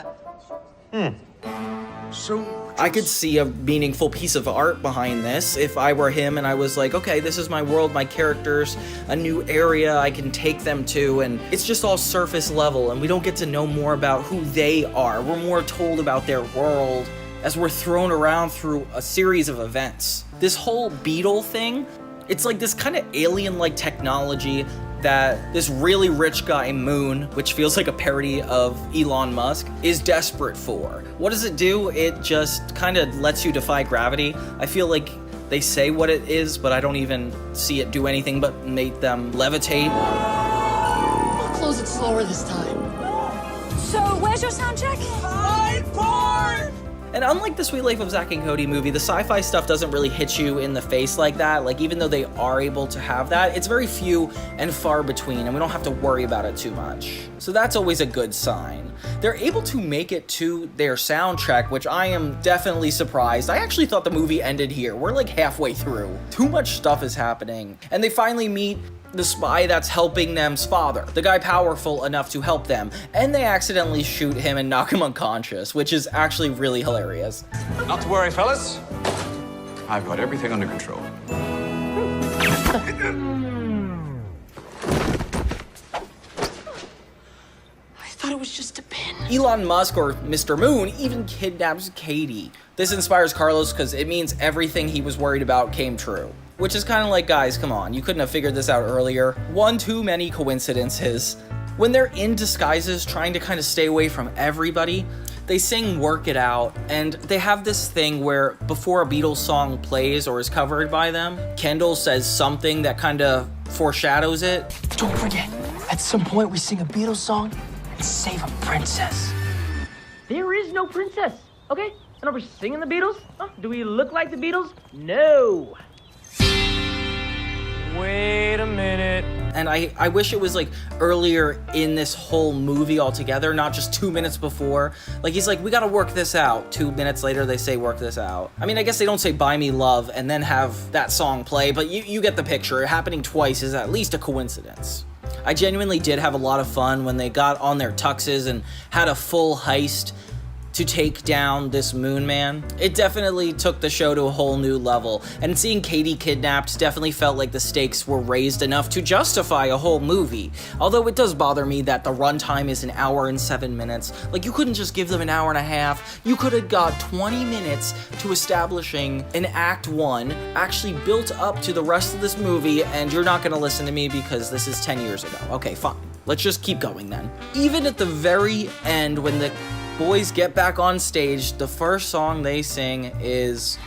So I could see a meaningful piece of art behind this if I were him and I was like, okay, this is my world, my characters, a new area I can take them to, and it's just all surface level and we don't get to know more about who they are. We're more told about their world as we're thrown around through a series of events. This whole beetle thing, it's like this kind of alien-like technology that this really rich guy, Moon, which feels like a parody of Elon Musk, is desperate for. What does it do? It just kind of lets you defy gravity. I feel like they say what it is, but I don't even see it do anything but make them levitate. I'll close it slower this time. So, where's your sound check? And unlike the Sweet Life of Zack and Cody movie, the sci-fi stuff doesn't really hit you in the face like that. Like, even though they are able to have that, it's very few and far between, and we don't have to worry about it too much. So that's always a good sign. They're able to make it to their soundtrack, which I am definitely surprised. I actually thought the movie ended here. We're like halfway through. Too much stuff is happening. And they finally meet the spy that's helping them's father, the guy powerful enough to help them, and they accidentally shoot him and knock him unconscious, which is actually really hilarious. Not to worry, fellas. I've got everything under control. I thought it was just a pin. Elon Musk, or Mr. Moon, even kidnaps Katie. This inspires Carlos because it means everything he was worried about came true. Which is kind of like, guys, come on, you couldn't have figured this out earlier. One too many coincidences. When they're in disguises trying to kind of stay away from everybody, they sing Work It Out, and they have this thing where before a Beatles song plays or is covered by them, Kendall says something that kind of foreshadows it. Don't forget, at some point we sing a Beatles song and save a princess. There is no princess, okay? And are we singing the Beatles? Huh? Do we look like the Beatles? No. Wait a minute. And I wish it was like earlier in this whole movie altogether, not just 2 minutes before. Like, he's like, we gotta work this out. 2 minutes later, they say work this out. I mean, I guess they don't say buy me love and then have that song play, but you get the picture. It happening twice is at least a coincidence. I genuinely did have a lot of fun when they got on their tuxes and had a full heist to take down this Moon Man. It definitely took the show to a whole new level, and seeing Katie kidnapped definitely felt like the stakes were raised enough to justify a whole movie. Although it does bother me that the runtime is 1 hour and 7 minutes. Like, you couldn't just give them 1 hour and a half. You could have got 20 minutes to establishing an Act 1, actually built up to the rest of this movie, and you're not gonna listen to me because this is 10 years ago. Okay, fine. Let's just keep going then. Even at the very end, when the boys get back on stage, the first song they sing is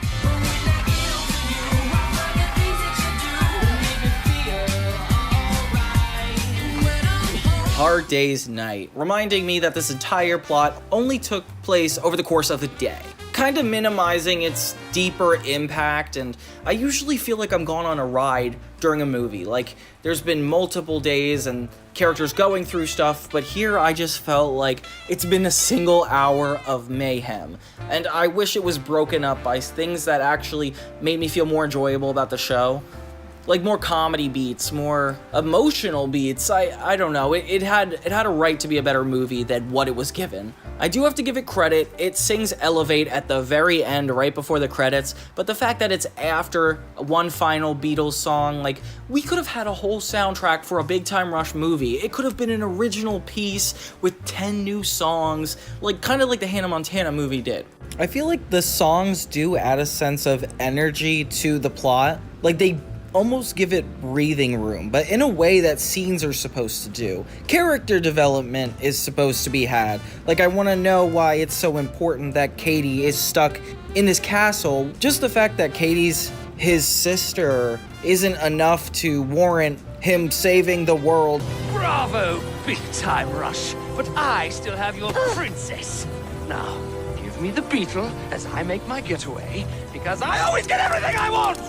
Hard Day's Night, reminding me that this entire plot only took place over the course of a day, kind of minimizing its deeper impact. And I usually feel like I'm gone on a ride during a movie. Like, there's been multiple days and characters going through stuff, but here I just felt like it's been a single hour of mayhem. And I wish it was broken up by things that actually made me feel more enjoyable about the show. Like more comedy beats, more emotional beats. I don't know. It had a right to be a better movie than what it was given. I do have to give it credit. It sings Elevate at the very end, right before the credits, but the fact that it's after one final Beatles song, like, we could have had a whole soundtrack for a Big Time Rush movie. It could have been an original piece with 10 new songs, like kind of like the Hannah Montana movie did. I feel like the songs do add a sense of energy to the plot. Like, they almost give it breathing room, but in a way that scenes are supposed to do. Character development is supposed to be had. Like, I want to know why it's so important that Katie is stuck in this castle. Just the fact that Katie's his sister isn't enough to warrant him saving the world. Bravo, Big Time Rush, but I still have your princess. Now, give me the beetle as I make my getaway, because I always get everything I want!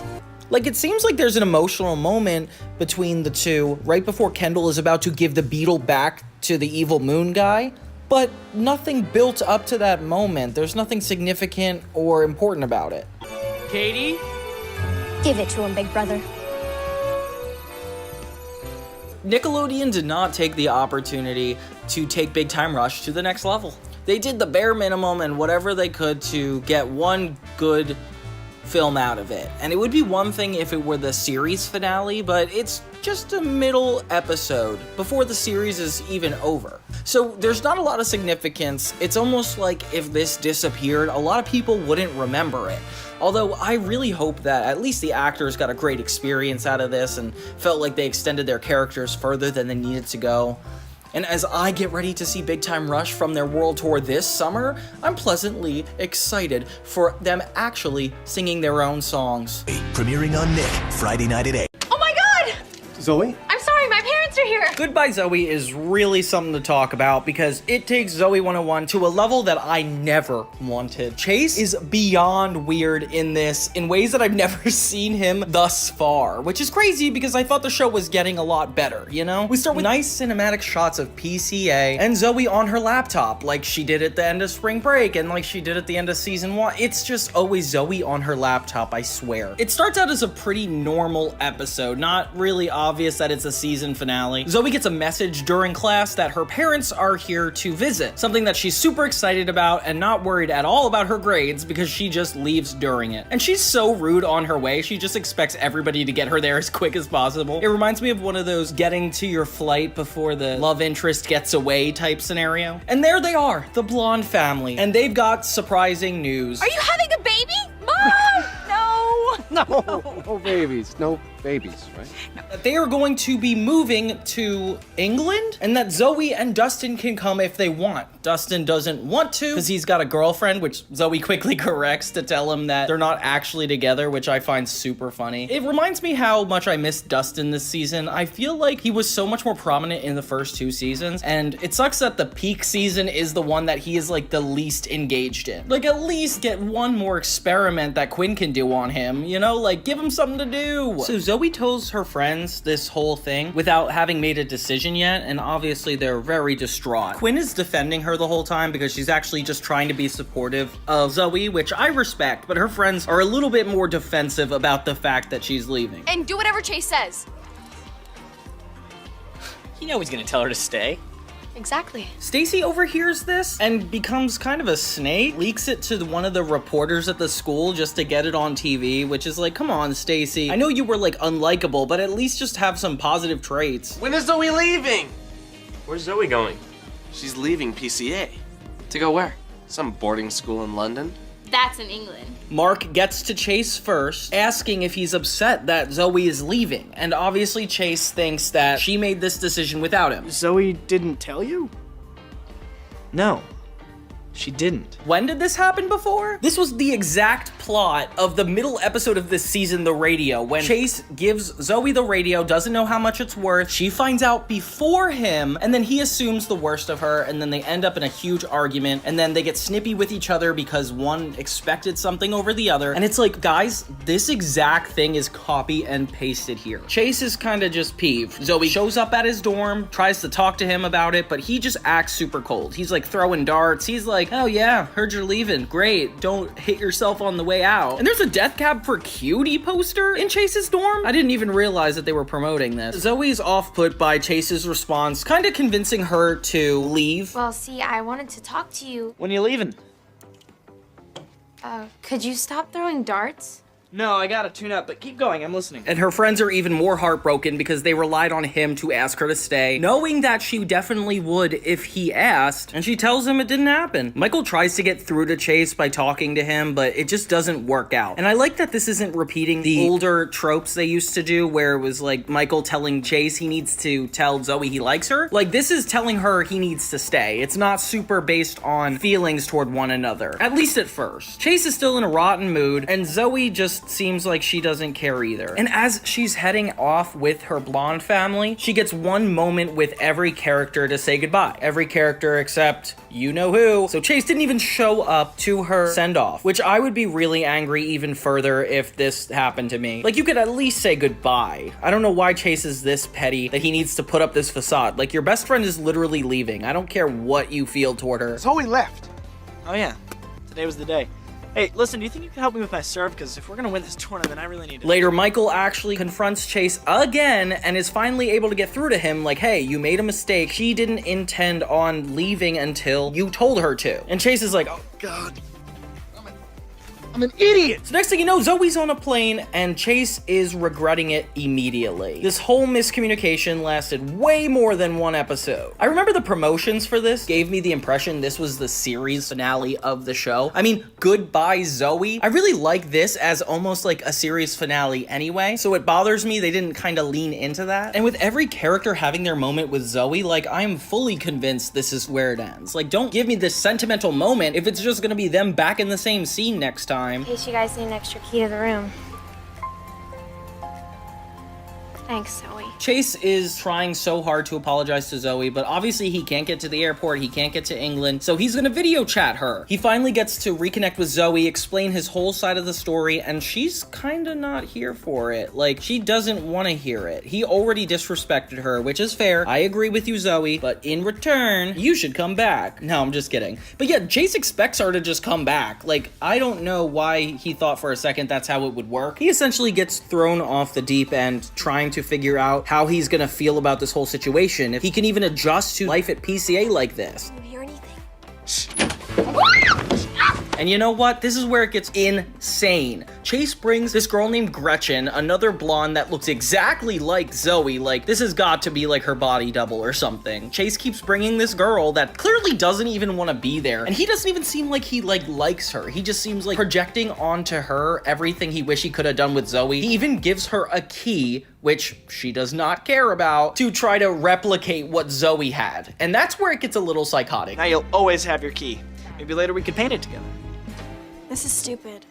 Like, it seems like there's an emotional moment between the two right before Kendall is about to give the beetle back to the evil moon guy, but nothing built up to that moment. There's nothing significant or important about it. Katie? Give it to him, big brother. Nickelodeon did not take the opportunity to take Big Time Rush to the next level. They did the bare minimum and whatever they could to get one good film out of it. And it would be one thing if it were the series finale, but it's just a middle episode before the series is even over. So there's not a lot of significance. It's almost like if this disappeared, a lot of people wouldn't remember it. Although I really hope that at least the actors got a great experience out of this and felt like they extended their characters further than they needed to go. And as I get ready to see Big Time Rush from their world tour this summer, I'm pleasantly excited for them actually singing their own songs. Premiering on Nick, Friday night at 8. Oh my god! Zoe? I'm sorry, my parents are here! Goodbye Zoey is really something to talk about because it takes Zoey 101 to a level that I never wanted. Chase is beyond weird in this in ways that I've never seen him thus far, which is crazy because I thought the show was getting a lot better, you know? We start with nice cinematic shots of PCA and Zoey on her laptop like she did at the end of Spring Break and like she did at the end of season 1. It's just always Zoey on her laptop, I swear. It starts out as a pretty normal episode, not really obvious that it's a season finale. Zoey gets a message during class that her parents are here to visit, something that she's super excited about and not worried at all about her grades because she just leaves during it. And she's so rude on her way, she just expects everybody to get her there as quick as possible. It reminds me of one of those getting to your flight before the love interest gets away type scenario. And there they are, the blonde family, and they've got surprising news. Are you having a baby? Mom! No babies, right? They are going to be moving to England, and that Zoey and Dustin can come if they want. Dustin doesn't want to because he's got a girlfriend, which Zoey quickly corrects to tell him that they're not actually together, which I find super funny. It reminds me how much I missed Dustin this season. I feel like he was so much more prominent in the first 2 seasons, and it sucks that the peak season is the one that he is like the least engaged in. Like, at least get one more experiment that Quinn can do on him, you know? Like, give him something to do. So Zoey tells her friends this whole thing without having made a decision yet, and obviously they're very distraught. Quinn is defending her the whole time because she's actually just trying to be supportive of Zoey, which I respect, but her friends are a little bit more defensive about the fact that she's leaving. And do whatever Chase says. You know he's gonna tell her to stay. Exactly. Stacy overhears this and becomes kind of a snake, leaks it to one of the reporters at the school just to get it on TV, which is like, come on, Stacy. I know you were like unlikable, but at least just have some positive traits. When is Zoey leaving? Where's Zoey going? She's leaving PCA. To go where? Some boarding school in London? That's in England. Mark gets to Chase first, asking if he's upset that Zoey is leaving, and obviously Chase thinks that she made this decision without him. Zoey didn't tell you? No, she didn't. When did this happen before? This was the exact plot of the middle episode of this season, The Radio, when Chase gives Zoey the radio, doesn't know how much it's worth, she finds out before him, and then he assumes the worst of her, and then they end up in a huge argument, and then they get snippy with each other because one expected something over the other, and it's like, guys, this exact thing is copy and pasted here. Chase is kind of just peeved. Zoey shows up at his dorm, tries to talk to him about it, but he just acts super cold. He's like throwing darts, he's like, oh yeah, heard you're leaving, great, don't hit yourself on the way out. And there's a Death Cab for Cutie poster in Chase's dorm? I didn't even realize that they were promoting this. Zoey's off-put by Chase's response, kind of convincing her to leave. Well, see, I wanted to talk to you. When are you leaving? Could you stop throwing darts? No, I gotta tune up, but keep going, I'm listening. And her friends are even more heartbroken because they relied on him to ask her to stay, knowing that she definitely would if he asked, and she tells him it didn't happen. Michael tries to get through to Chase by talking to him, but it just doesn't work out. And I like that this isn't repeating the older tropes they used to do, where it was like Michael telling Chase he needs to tell Zoey he likes her. Like, this is telling her he needs to stay. It's not super based on feelings toward one another, at least at first. Chase is still in a rotten mood, and Zoey just seems like she doesn't care either. And as she's heading off with her blonde family, she gets one moment with every character to say goodbye. Every character except you know who. So Chase didn't even show up to her send-off, which I would be really angry even further if this happened to me. Like, you could at least say goodbye. I don't know why Chase is this petty that he needs to put up this facade. Like, your best friend is literally leaving. I don't care what you feel toward her. Zoey left. Oh yeah, today was the day. Hey, listen, do you think you can help me with my serve? Because if we're gonna win this tournament, I really need to. Later, Michael actually confronts Chase again and is finally able to get through to him like, hey, you made a mistake. She didn't intend on leaving until you told her to. And Chase is like, oh God, I'm an idiot. So next thing you know, Zoey's on a plane and Chase is regretting it immediately. This whole miscommunication lasted way more than one episode. I remember the promotions for this gave me the impression this was the series finale of the show. I mean, goodbye Zoey. I really like this as almost like a series finale anyway, so it bothers me they didn't kind of lean into that. And with every character having their moment with Zoey, like, I'm fully convinced this is where it ends. Like, don't give me this sentimental moment if it's just gonna be them back in the same scene next time. In case you guys need an extra key to the room. Thanks, Zoey. Chase is trying so hard to apologize to Zoey, but obviously he can't get to the airport, he can't get to England, so he's gonna video chat her. He finally gets to reconnect with Zoey, explain his whole side of the story, and she's kinda not here for it. Like, she doesn't want to hear it. He already disrespected her, which is fair. I agree with you, Zoey, but in return, you should come back. No, I'm just kidding. But yeah, Chase expects her to just come back. Like, I don't know why he thought for a second that's how it would work. He essentially gets thrown off the deep end trying to figure out how he's gonna feel about this whole situation, if he can even adjust to life at PCA like this. Do you hear anything? And you know what? This is where it gets insane. Chase brings this girl named Gretchen, another blonde that looks exactly like Zoey. Like, this has got to be like her body double or something. Chase keeps bringing this girl that clearly doesn't even want to be there. And he doesn't even seem like he likes her. He just seems like projecting onto her everything he wish he could have done with Zoey. He even gives her a key, which she does not care about, to try to replicate what Zoey had. And that's where it gets a little psychotic. Now you'll always have your key. Maybe later we could paint it together. This is stupid.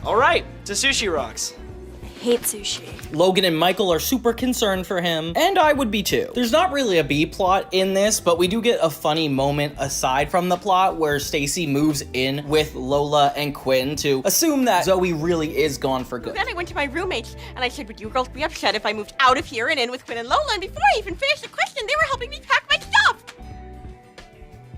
All right, to Sushi Rocks. I hate sushi. Logan and Michael are super concerned for him, and I would be too. There's not really a B plot in this, but we do get a funny moment aside from the plot where Stacy moves in with Lola and Quinn to assume that Zoey really is gone for good. Then I went to my roommates and I said, would you girls be upset if I moved out of here and in with Quinn and Lola? And before I even finished the question, they were helping me pack my stuff.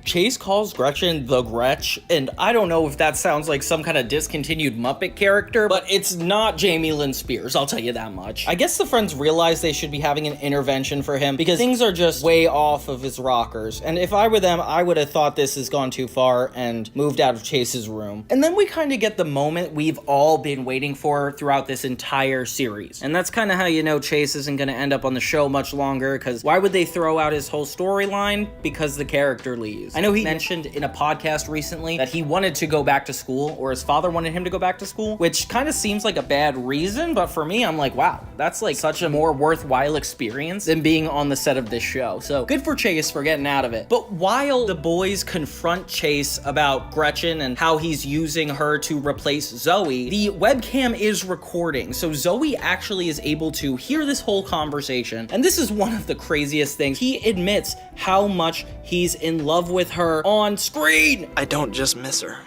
Chase calls Gretchen the Gretch, and I don't know if that sounds like some kind of discontinued Muppet character, but it's not Jamie Lynn Spears, I'll tell you that much. I guess the friends realize they should be having an intervention for him because things are just way off of his rockers, and if I were them, I would have thought this has gone too far and moved out of Chase's room. And then we kind of get the moment we've all been waiting for throughout this entire series, and that's kind of how you know Chase isn't going to end up on the show much longer, because why would they throw out his whole storyline? Because the character leaves. I know he mentioned in a podcast recently that he wanted to go back to school, or his father wanted him to go back to school, which kind of seems like a bad reason, but for me, I'm like, wow, that's like such a more worthwhile experience than being on the set of this show. So good for Chase for getting out of it. But while the boys confront Chase about Gretchen and how he's using her to replace Zoey, the webcam is recording. So Zoey actually is able to hear this whole conversation. And this is one of the craziest things. He admits how much he's in love with her on screen. I don't just miss her.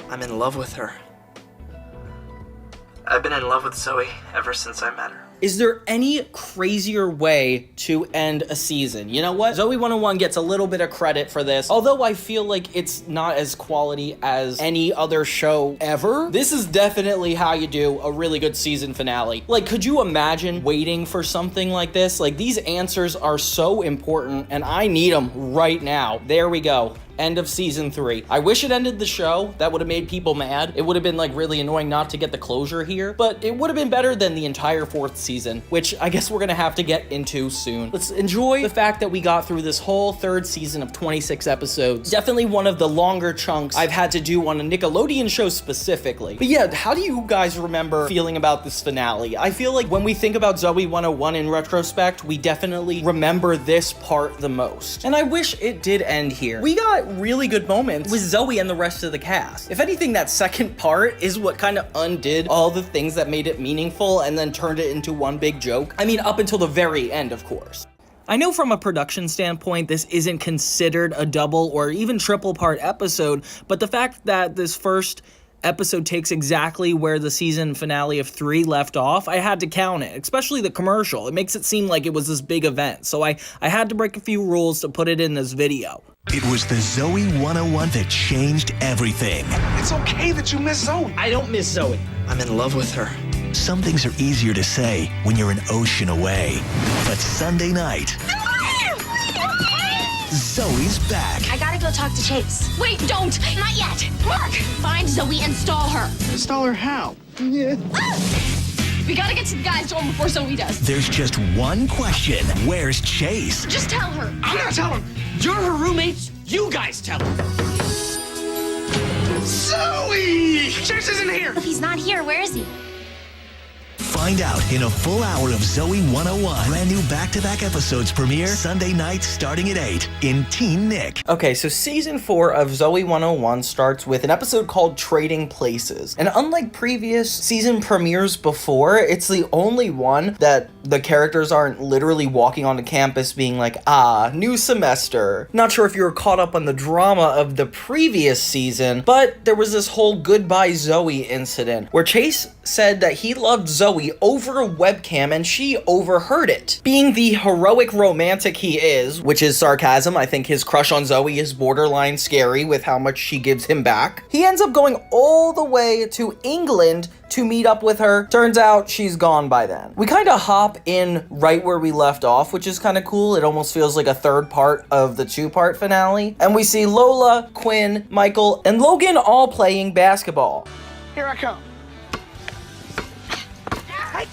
I'm in love with her. I've been in love with Zoey ever since I met her. Is there any crazier way to end a season? You know what? Zoey 101 gets a little bit of credit for this, although I feel like it's not as quality as any other show ever. This is definitely how you do a really good season finale. Like, could you imagine waiting for something like this? Like, these answers are so important, and I need them right now. There we go. End of season 3. I wish it ended the show. That would have made people mad. It would have been like really annoying not to get the closure here, but it would have been better than the entire 4th season, which I guess we're gonna have to get into soon. Let's enjoy the fact that we got through this whole 3rd season of 26 episodes. Definitely one of the longer chunks I've had to do on a Nickelodeon show specifically. But yeah, how do you guys remember feeling about this finale? I feel like when we think about Zoey 101 in retrospect, we definitely remember this part the most. And I wish it did end here. We got really good moments with Zoey and the rest of the cast. If anything, that second part is what kind of undid all the things that made it meaningful and then turned it into one big joke. I mean, up until the very end, of course. I know from a production standpoint, this isn't considered a double or even triple part episode, but the fact that this first episode takes exactly where the season finale of 3 left off, I had to count it, especially the commercial. It makes it seem like it was this big event, so I had to break a few rules to put it in this video. It was the Zoey 101 that changed everything. It's okay that you miss Zoey. I don't miss Zoey. I'm in love with her. Some things are easier to say when you're an ocean away. But Sunday night, Zoey's back. I gotta go talk to Chase. Wait, don't! Not yet! Mark! Find Zoey and stall her. Stall her how? Yeah. We gotta get to the guy's dorm before Zoey does. There's just one question. Where's Chase? Just tell her. I'm gonna tell him. You're her roommates. You guys tell him. Zoey! Chase isn't here. If he's not here, where is he? Find out in a full hour of Zoey 101. Brand new back-to-back episodes premiere Sunday night starting at 8 in Teen Nick. Okay, so season 4 of Zoey 101 starts with an episode called Trading Places. And unlike previous season premieres before, it's the only one that the characters aren't literally walking onto campus being like, new semester. Not sure if you were caught up on the drama of the previous season, but there was this whole goodbye Zoey incident where Chase said that he loved Zoey over a webcam and she overheard it. Being the heroic romantic he is, which is sarcasm, I think his crush on Zoey is borderline scary with how much she gives him back. He ends up going all the way to England to meet up with her. Turns out she's gone by then. We kind of hop in right where we left off, which is kind of cool. It almost feels like a 3rd part of the 2-part finale. And we see Lola, Quinn, Michael, and Logan all playing basketball. Here I come. Hey,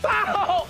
foul!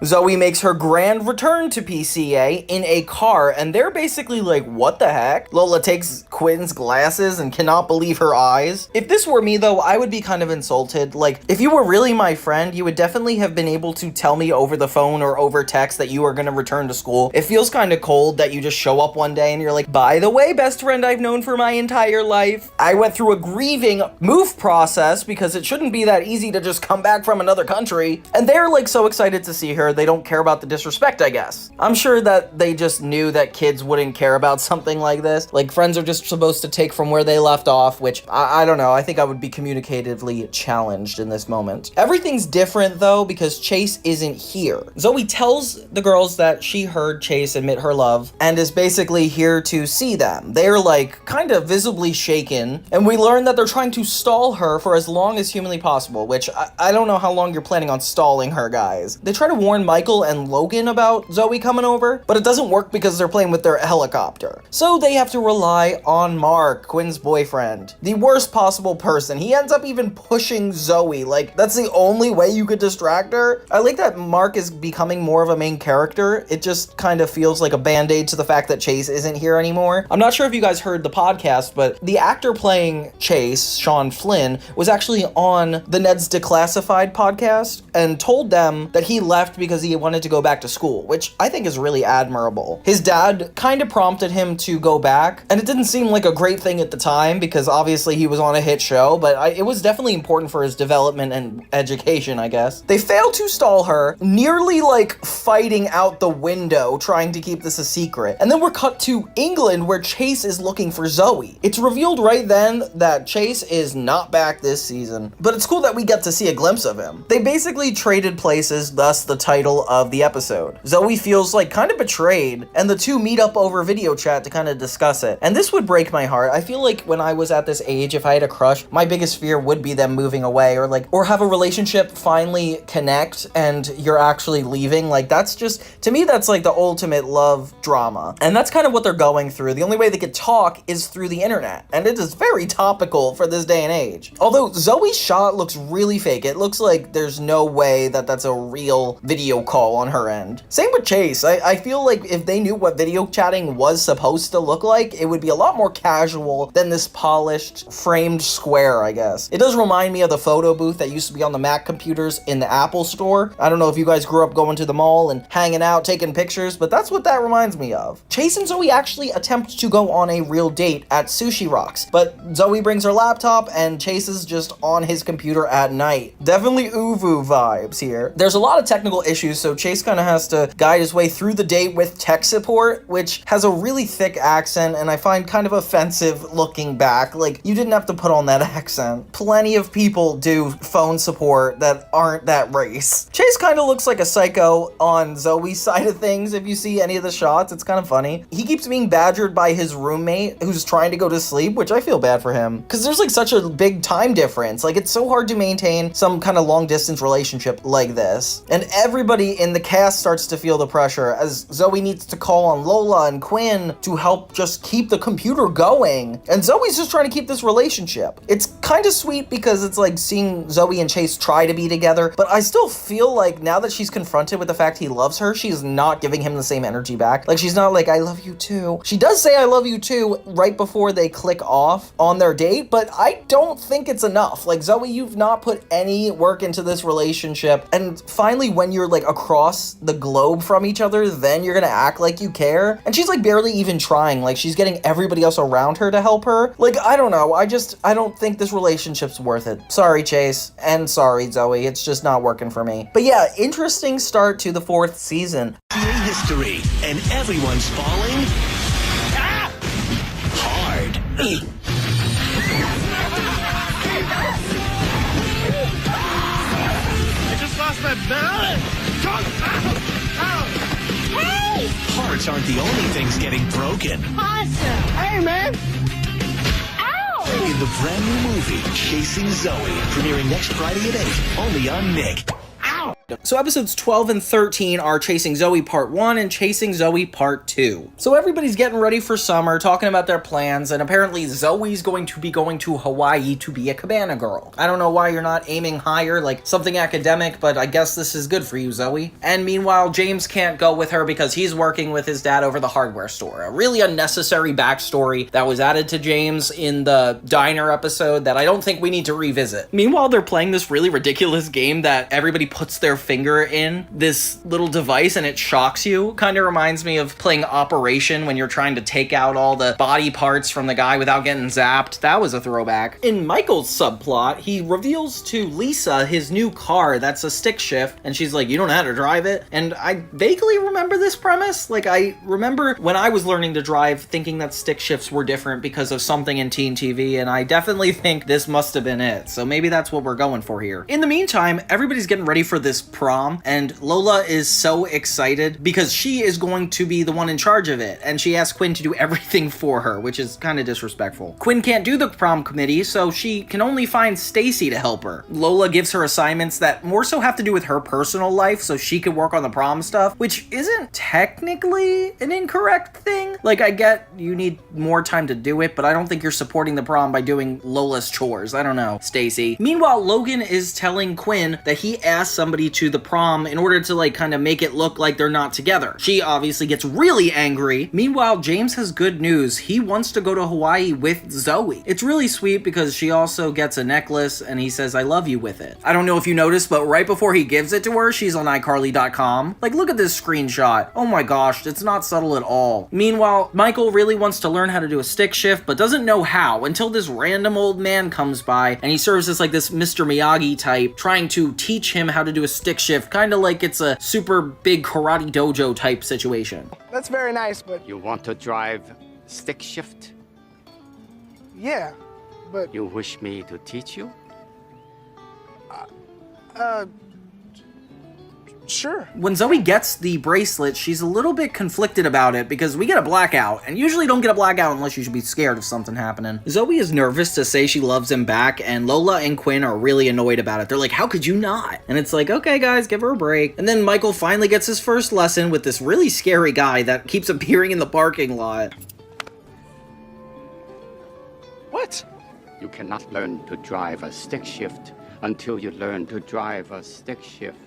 Zoey makes her grand return to PCA in a car, and they're basically like, what the heck? Lola takes Quinn's glasses and cannot believe her eyes. If this were me, though, I would be kind of insulted. Like, if you were really my friend, you would definitely have been able to tell me over the phone or over text that you are going to return to school. It feels kind of cold that you just show up one day and you're like, by the way, best friend I've known for my entire life. I went through a grieving move process because it shouldn't be that easy to just come back from another country. And they're like so excited to see her. They don't care about the disrespect, I guess. I'm sure that they just knew that kids wouldn't care about something like this. Like, friends are just supposed to take from where they left off, which I don't know. I think I would be communicatively challenged in this moment. Everything's different though because Chase isn't here. Zoey tells the girls that she heard Chase admit her love and is basically here to see them. They're like kind of visibly shaken, and we learn that they're trying to stall her for as long as humanly possible, which I don't know how long you're planning on stalling her, guys. They try to warn Michael and Logan about Zoey coming over, but it doesn't work because they're playing with their helicopter. So they have to rely on Mark, Quinn's boyfriend. The worst possible person. He ends up even pushing Zoey. Like, that's the only way you could distract her. I like that Mark is becoming more of a main character. It just kind of feels like a band-aid to the fact that Chase isn't here anymore. I'm not sure if you guys heard the podcast, but the actor playing Chase, Sean Flynn, was actually on the Ned's Declassified podcast and told them that he left because he wanted to go back to school, which I think is really admirable. His dad kind of prompted him to go back, and it didn't seem like a great thing at the time because obviously he was on a hit show, but it was definitely important for his development and education, I guess. They failed to stall her, nearly like fighting out the window, trying to keep this a secret. And then we're cut to England where Chase is looking for Zoey. It's revealed right then that Chase is not back this season, but it's cool that we get to see a glimpse of him. They basically traded places, thus the title of the episode. Zoey feels like kind of betrayed, and the two meet up over video chat to kind of discuss it. And this would break break my heart. I feel like when I was at this age, if I had a crush, my biggest fear would be them moving away, or have a relationship finally connect and you're actually leaving. Like, that's just, to me, that's like the ultimate love drama. And that's kind of what they're going through. The only way they could talk is through the internet. And it is very topical for this day and age. Although Zoe's shot looks really fake. It looks like there's no way that that's a real video call on her end. Same with Chase. I feel like if they knew what video chatting was supposed to look like, it would be a lot more casual than this polished, framed square, I guess. It does remind me of the photo booth that used to be on the Mac computers in the Apple store. I don't know if you guys grew up going to the mall and hanging out, taking pictures, but that's what that reminds me of. Chase and Zoe actually attempt to go on a real date at Sushi Rocks, but Zoe brings her laptop and Chase is just on his computer at night. Definitely Uvu vibes here. There's a lot of technical issues, so Chase kind of has to guide his way through the date with tech support, which has a really thick accent and I find kind of offensive looking back. Like, you didn't have to put on that accent. Plenty of people do phone support that aren't that race. Chase kind of looks like a psycho on Zoe's side of things. If you see any of the shots, it's kind of funny. He keeps being badgered by his roommate who's trying to go to sleep, which I feel bad for him because there's like such a big time difference. Like, it's so hard to maintain some kind of long distance relationship like this. And everybody in the cast starts to feel the pressure as Zoe needs to call on Lola and Quinn to help just keep the computer going. And Zoe's just trying to keep this relationship. It's kind of sweet because it's like seeing Zoe and Chase try to be together, but I still feel like now that she's confronted with the fact he loves her, she's not giving him the same energy back. Like, she's not like, I love you too. She does say I love you too right before they click off on their date, but I don't think it's enough. Like, Zoe, you've not put any work into this relationship, and finally when you're like across the globe from each other, then you're gonna act like you care. And she's like barely even trying. Like, she's getting everybody else around her to help her. Like, I don't know. I don't think this relationship's worth it. Sorry, Chase, and sorry, Zoe. It's just not working for me. But yeah, interesting start to the 4th season. History, and everyone's falling hard. I just lost my balance. Hey! Hearts aren't the only things getting broken. Awesome. Hey, man. In the brand new movie, Chasing Zoe, premiering next Friday at 8, only on Nick. So episodes 12 and 13 are Chasing Zoe Part 1 and Chasing Zoe Part 2. So everybody's getting ready for summer, talking about their plans, and apparently Zoe's going to be going to Hawaii to be a cabana girl. I don't know why you're not aiming higher, like something academic, but I guess this is good for you, Zoe. And meanwhile, James can't go with her because he's working with his dad over the hardware store. A really unnecessary backstory that was added to James in the diner episode that I don't think we need to revisit. Meanwhile, they're playing this really ridiculous game that everybody puts their finger in this little device and it shocks you. Kind of reminds me of playing Operation when you're trying to take out all the body parts from the guy without getting zapped. That was a throwback. In Michael's subplot, he reveals to Lisa his new car that's a stick shift, and she's like, you don't know how to drive it? And I vaguely remember this premise. Like, I remember when I was learning to drive thinking that stick shifts were different because of something in teen TV, and I definitely think this must have been it. So maybe that's what we're going for here. In the meantime, everybody's getting ready for this prom, and Lola is so excited because she is going to be the one in charge of it, and she asks Quinn to do everything for her, which is kind of disrespectful. Quinn can't do the prom committee, so she can only find Stacy to help her. Lola gives her assignments that more so have to do with her personal life so she can work on the prom stuff, which isn't technically an incorrect thing. Like, I get you need more time to do it, but I don't think you're supporting the prom by doing Lola's chores. I don't know, Stacy. Meanwhile, Logan is telling Quinn that he asked somebody to the prom in order to like kind of make it look like they're not together. She obviously gets really angry. Meanwhile, James has good news. He wants to go to Hawaii with Zoe. It's really sweet because she also gets a necklace and he says, I love you with it. I don't know if you noticed, but right before he gives it to her, she's on iCarly.com. Like, look at this screenshot. Oh my gosh, it's not subtle at all. Meanwhile, Michael really wants to learn how to do a stick shift, but doesn't know how until this random old man comes by and he serves as like this Mr. Miyagi type, trying to teach him how to do a stick shift, kind of like it's a super big karate dojo type situation. That's very nice, but... You want to drive stick shift? Yeah, but... You wish me to teach you? Sure. When Zoey gets the bracelet, she's a little bit conflicted about it because we get a blackout, and usually don't get a blackout unless you should be scared of something happening. Zoey is nervous to say she loves him back, and Lola and Quinn are really annoyed about it. They're like, how could you not? And it's like, okay guys, give her a break. And then Michael finally gets his first lesson with this really scary guy that keeps appearing in the parking lot. What? You cannot learn to drive a stick shift until you learn to drive a stick shift.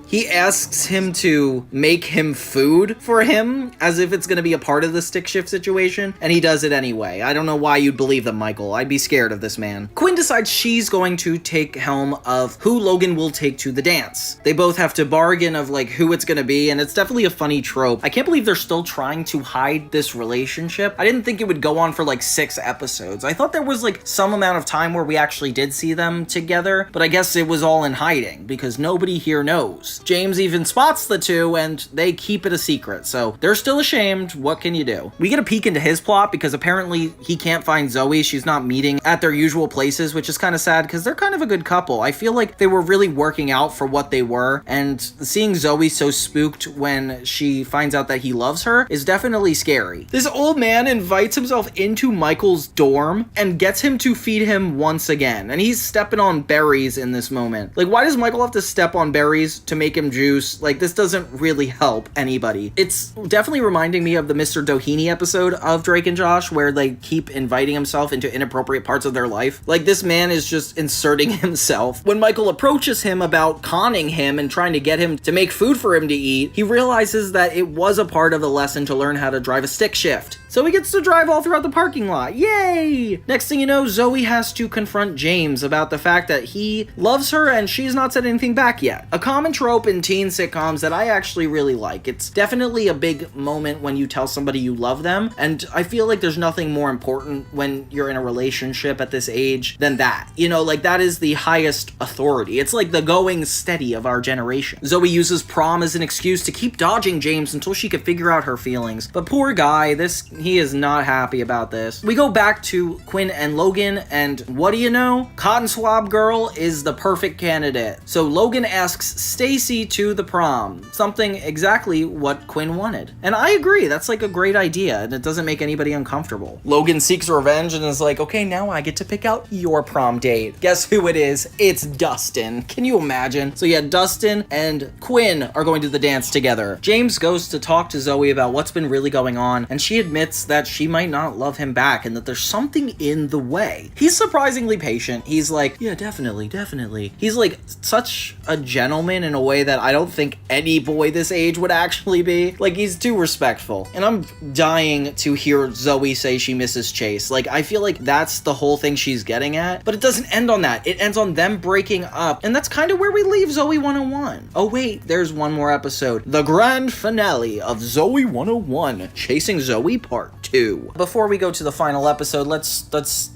He asks him to make him food for him, as if it's going to be a part of the stick shift situation, and he does it anyway. I don't know why you'd believe them, Michael. I'd be scared of this man. Quinn decides she's going to take helm of who Logan will take to the dance. They both have to bargain of like who it's going to be, and it's definitely a funny trope. I can't believe they're still trying to hide this relationship. I didn't think it would go on for like 6 episodes. I thought there was like some amount of time where we actually did see them together, but I guess it was all in hiding because nobody here knows. James even spots the two and they keep it a secret, so they're still ashamed. What can you do? We get a peek into his plot because apparently he can't find Zoey. She's not meeting at their usual places, which is kind of sad because they're kind of a good couple. I feel like they were really working out for what they were, and seeing Zoey so spooked when she finds out that he loves her is definitely scary. This old man invites himself into Michael's dorm and gets him to feed him once again, and he's stepping on berries in this moment. Like, why does Michael have to step on berries to make him juice? Like, this doesn't really help anybody. It's definitely reminding me of the Mr. Doheny episode of Drake and Josh, where they keep inviting himself into inappropriate parts of their life. Like, this man is just inserting himself. When Michael approaches him about conning him and trying to get him to make food for him to eat, he realizes that it was a part of the lesson to learn how to drive a stick shift. So he gets to drive all throughout the parking lot. Yay! Next thing you know, Zoey has to confront James about the fact that he loves her and she's not said anything back yet. A common trope in teen sitcoms that I actually really like. It's definitely a big moment when you tell somebody you love them, and I feel like there's nothing more important when you're in a relationship at this age than that. You know, like, that is the highest authority. It's like the going steady of our generation. Zoey uses prom as an excuse to keep dodging James until she could figure out her feelings. But poor guy, he is not happy about this. We go back to Quinn and Logan, and what do you know? Cotton Swab Girl is the perfect candidate. So Logan asks Stacy to the prom. Something exactly what Quinn wanted. And I agree, that's like a great idea, and it doesn't make anybody uncomfortable. Logan seeks revenge and is like, okay, now I get to pick out your prom date. Guess who it is? It's Dustin. Can you imagine? So yeah, Dustin and Quinn are going to the dance together. James goes to talk to Zoey about what's been really going on, and she admits that she might not love him back and that there's something in the way. He's surprisingly patient. He's like, yeah, definitely. He's like such a gentleman in a way that I don't think any boy this age would actually be. Like, he's too respectful. And I'm dying to hear Zoey say she misses Chase. Like, I feel like that's the whole thing she's getting at, but it doesn't end on that. It ends on them breaking up, and that's kind of where we leave Zoey 101. Oh wait, there's one more episode. The grand finale of Zoey 101, Chasing Zoey Part 2. Before we go to the final episode, let's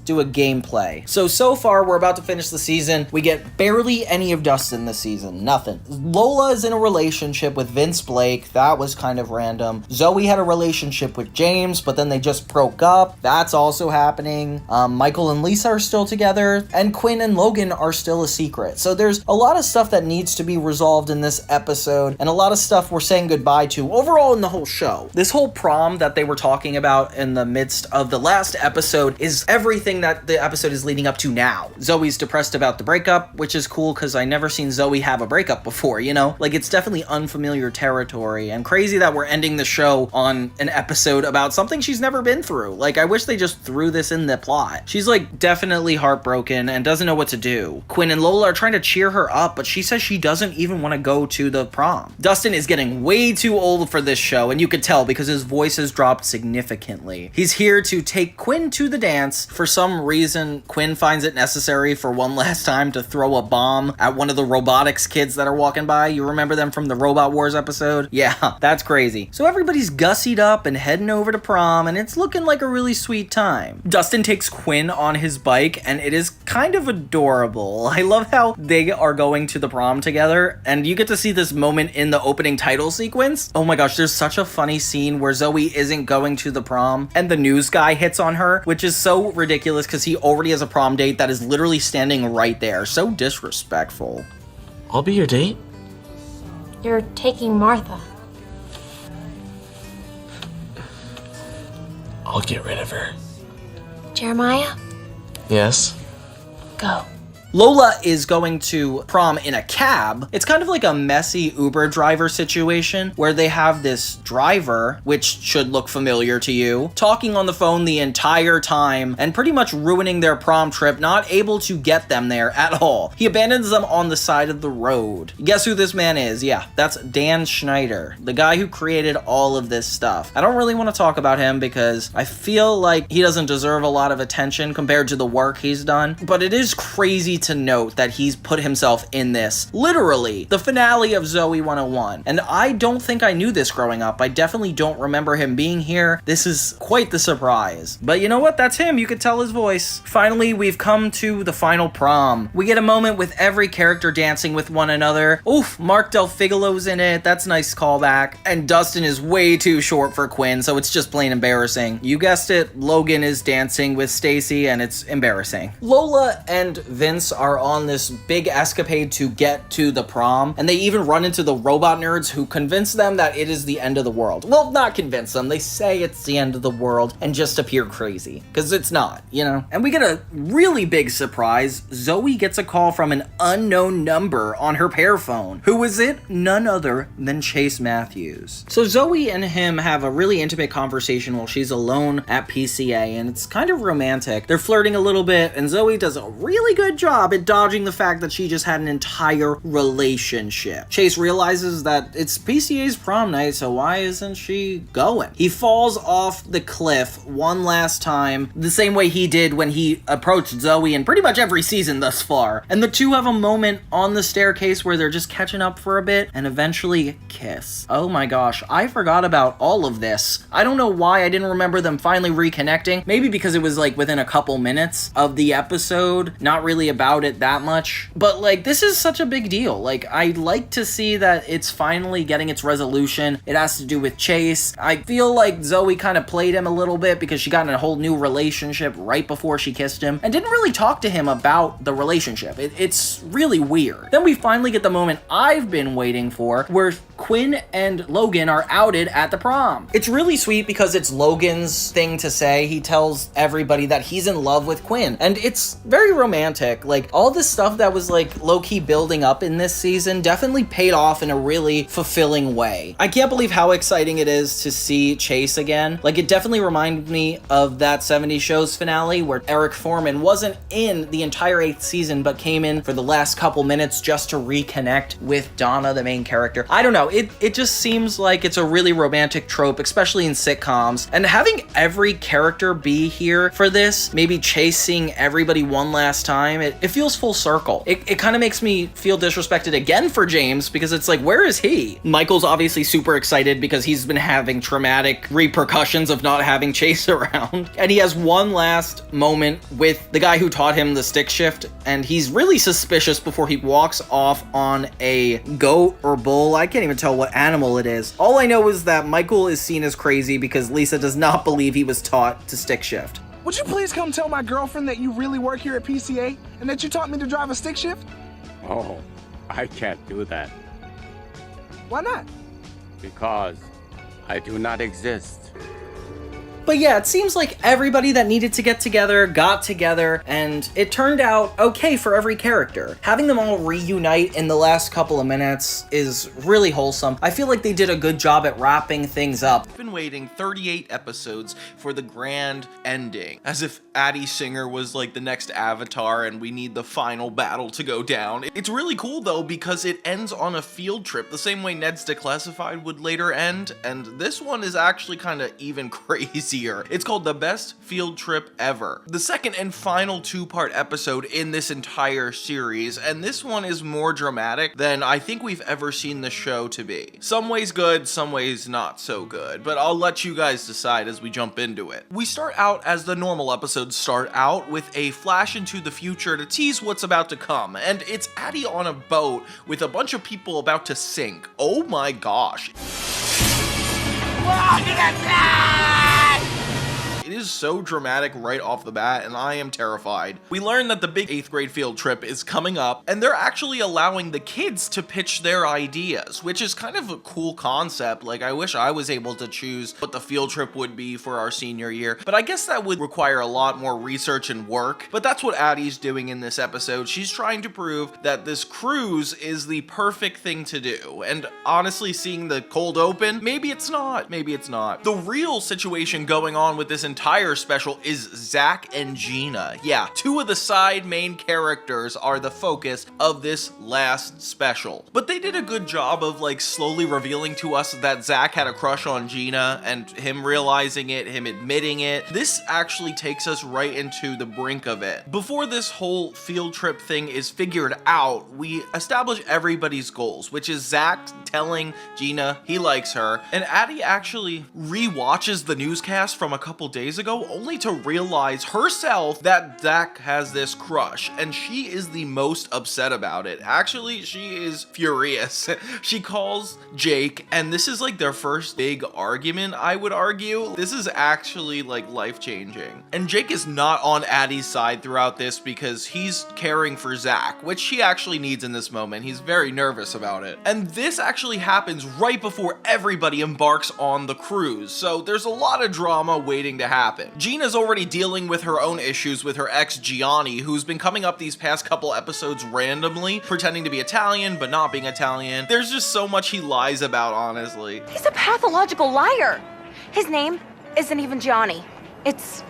do a gameplay. So far, we're about to finish the season. We get barely any of Dustin this season. Nothing. Lola is in a relationship with Vince Blake. That was kind of random. Zoey had a relationship with James, but then they just broke up. That's also happening. Michael and Lisa are still together, and Quinn and Logan are still a secret. So there's a lot of stuff that needs to be resolved in this episode, and a lot of stuff we're saying goodbye to overall in the whole show. This whole prom that they were talking about in the midst of the last episode is everything that the episode is leading up to now. Zoey's depressed about the breakup, which is cool because I never seen Zoey have a breakup before, you know? Like, it's definitely unfamiliar territory, and crazy that we're ending the show on an episode about something she's never been through. Like, I wish they just threw this in the plot. She's like definitely heartbroken and doesn't know what to do. Quinn and Lola are trying to cheer her up, but she says she doesn't even want to go to the prom. Dustin is getting way too old for this show, and you could tell because his voice has dropped significantly. He's here to take Quinn to the dance. For some reason, Quinn finds it necessary for one last time to throw a bomb at one of the robotics kids that are walking by. You remember them from the Robot Wars episode? Yeah, that's crazy. So everybody's gussied up and heading over to prom, and it's looking like a really sweet time. Dustin takes Quinn on his bike, and it is kind of adorable. I love how they are going to the prom together, and you get to see this moment in the opening title sequence. Oh my gosh, there's such a funny scene where Zoey isn't going to the prom, and the news guy hits on her, which is so ridiculous because he already has a prom date that is literally standing right there. So disrespectful. I'll be your date? You're taking Martha. I'll get rid of her. Jeremiah, Yes? go. Lola is going to prom in a cab. It's kind of like a messy Uber driver situation where they have this driver, which should look familiar to you, talking on the phone the entire time and pretty much ruining their prom trip, not able to get them there at all. He abandons them on the side of the road. Guess who this man is? Yeah, that's Dan Schneider, the guy who created all of this stuff. I don't really want to talk about him because I feel like he doesn't deserve a lot of attention compared to the work he's done, but it is crazy to note that he's put himself in this. Literally, the finale of Zoey 101. And I don't think I knew this growing up. I definitely don't remember him being here. This is quite the surprise. But you know what? That's him. You could tell his voice. Finally, we've come to the final prom. We get a moment with every character dancing with one another. Oof, Mark Del Figolo's in it. That's a nice callback. And Dustin is way too short for Quinn, so it's just plain embarrassing. You guessed it, Logan is dancing with Stacy, and it's embarrassing. Lola and Vince are on this big escapade to get to the prom, and they even run into the robot nerds who convince them that it is the end of the world. Well, not convince them, they say it's the end of the world and just appear crazy, because it's not, you know? And we get a really big surprise. Zoey gets a call from an unknown number on her pair phone. Who is it? None other than Chase Matthews. So Zoey and him have a really intimate conversation while she's alone at PCA, and it's kind of romantic. They're flirting a little bit, and Zoey does a really good job at dodging the fact that she just had an entire relationship. Chase realizes that it's PCA's prom night, so why isn't she going? He falls off the cliff one last time, the same way he did when he approached Zoey in pretty much every season thus far. And the two have a moment on the staircase where they're just catching up for a bit and eventually kiss. Oh my gosh, I forgot about all of this. I don't know why I didn't remember them finally reconnecting. Maybe because it was like within a couple minutes of the episode, not really about it that much, but like this is such a big deal. Like I'd like to see that it's finally getting its resolution. It has to do with Chase. I feel like Zoey kind of played him a little bit because she got in a whole new relationship right before she kissed him and didn't really talk to him about the relationship. It's really weird. Then we finally get the moment I've been waiting for where Quinn and Logan are outed at the prom. It's really sweet because it's Logan's thing to say. He tells everybody that he's in love with Quinn, and it's very romantic. Like all this stuff that was like low-key building up in this season definitely paid off in a really fulfilling way. I can't believe how exciting it is to see Chase again. Like it definitely reminded me of that 70s Shows finale where Eric Foreman wasn't in the entire 8th season but came in for the last couple minutes just to reconnect with Donna, the main character. I don't know, it just seems like it's a really romantic trope, especially in sitcoms, and having every character be here for this, maybe chasing everybody one last time, it feels full circle. It kind of makes me feel disrespected again for James because it's like, where is he? Michael's obviously super excited because he's been having traumatic repercussions of not having Chase around, and he has one last moment with the guy who taught him the stick shift, and he's really suspicious before he walks off on a goat or bull. I can't even tell what animal it is. All I know is that Michael is seen as crazy because Lisa does not believe he was taught to stick shift. Would you please come tell my girlfriend that you really work here at PCA and that you taught me to drive a stick shift? Oh, I can't do that Why not? because I do not exist. But yeah, it seems like everybody that needed to get together got together, and it turned out okay for every character. Having them all reunite in the last couple of minutes is really wholesome. I feel like they did a good job at wrapping things up. I've been waiting 38 episodes for the grand ending, as if Addie Singer was like the next Avatar and we need the final battle to go down. It's really cool though because it ends on a field trip, the same way Ned's Declassified would later end, and this one is actually kind of even crazy. It's called The Best Field Trip Ever. The second and final two-part episode in this entire series, and this one is more dramatic than I think we've ever seen the show to be. Some ways good, some ways not so good, but I'll let you guys decide as we jump into it. We start out as the normal episodes start out with a flash into the future to tease what's about to come, and it's Addie on a boat with a bunch of people about to sink. Oh my gosh. It is is so dramatic right off the bat, and I am terrified. We learn that the big 8th grade field trip is coming up, and they're actually allowing the kids to pitch their ideas, which is kind of a cool concept. Like, I wish I was able to choose what the field trip would be for our senior year, but I guess that would require a lot more research and work. But that's what Addie's doing in this episode. She's trying to prove that this cruise is the perfect thing to do, and honestly, seeing the cold open, maybe it's not, maybe it's not. The real situation going on with this entire special is Zach and Gina. Yeah, two of the side main characters are the focus of this last special. But they did a good job of like slowly revealing to us that Zach had a crush on Gina, and him realizing it, him admitting it. This actually takes us right into the brink of it. Before this whole field trip thing is figured out, we establish everybody's goals, which is Zach telling Gina he likes her, and Addie actually re-watches the newscast from a couple days ago only to realize herself that Zach has this crush, and she is the most upset about it. Actually, she is furious. She calls Jake, and this is like their first big argument, I would argue. This is actually like life-changing. And Jake is not on Addie's side throughout this because he's caring for Zach, which he actually needs in this moment. He's very nervous about it. And this actually happens right before everybody embarks on the cruise, so there's a lot of drama waiting to happen. Gina's already dealing with her own issues with her ex Gianni, who's been coming up these past couple episodes randomly, pretending to be Italian but not being Italian. There's just so much he lies about, honestly. He's a pathological liar. His name isn't even Johnny. It's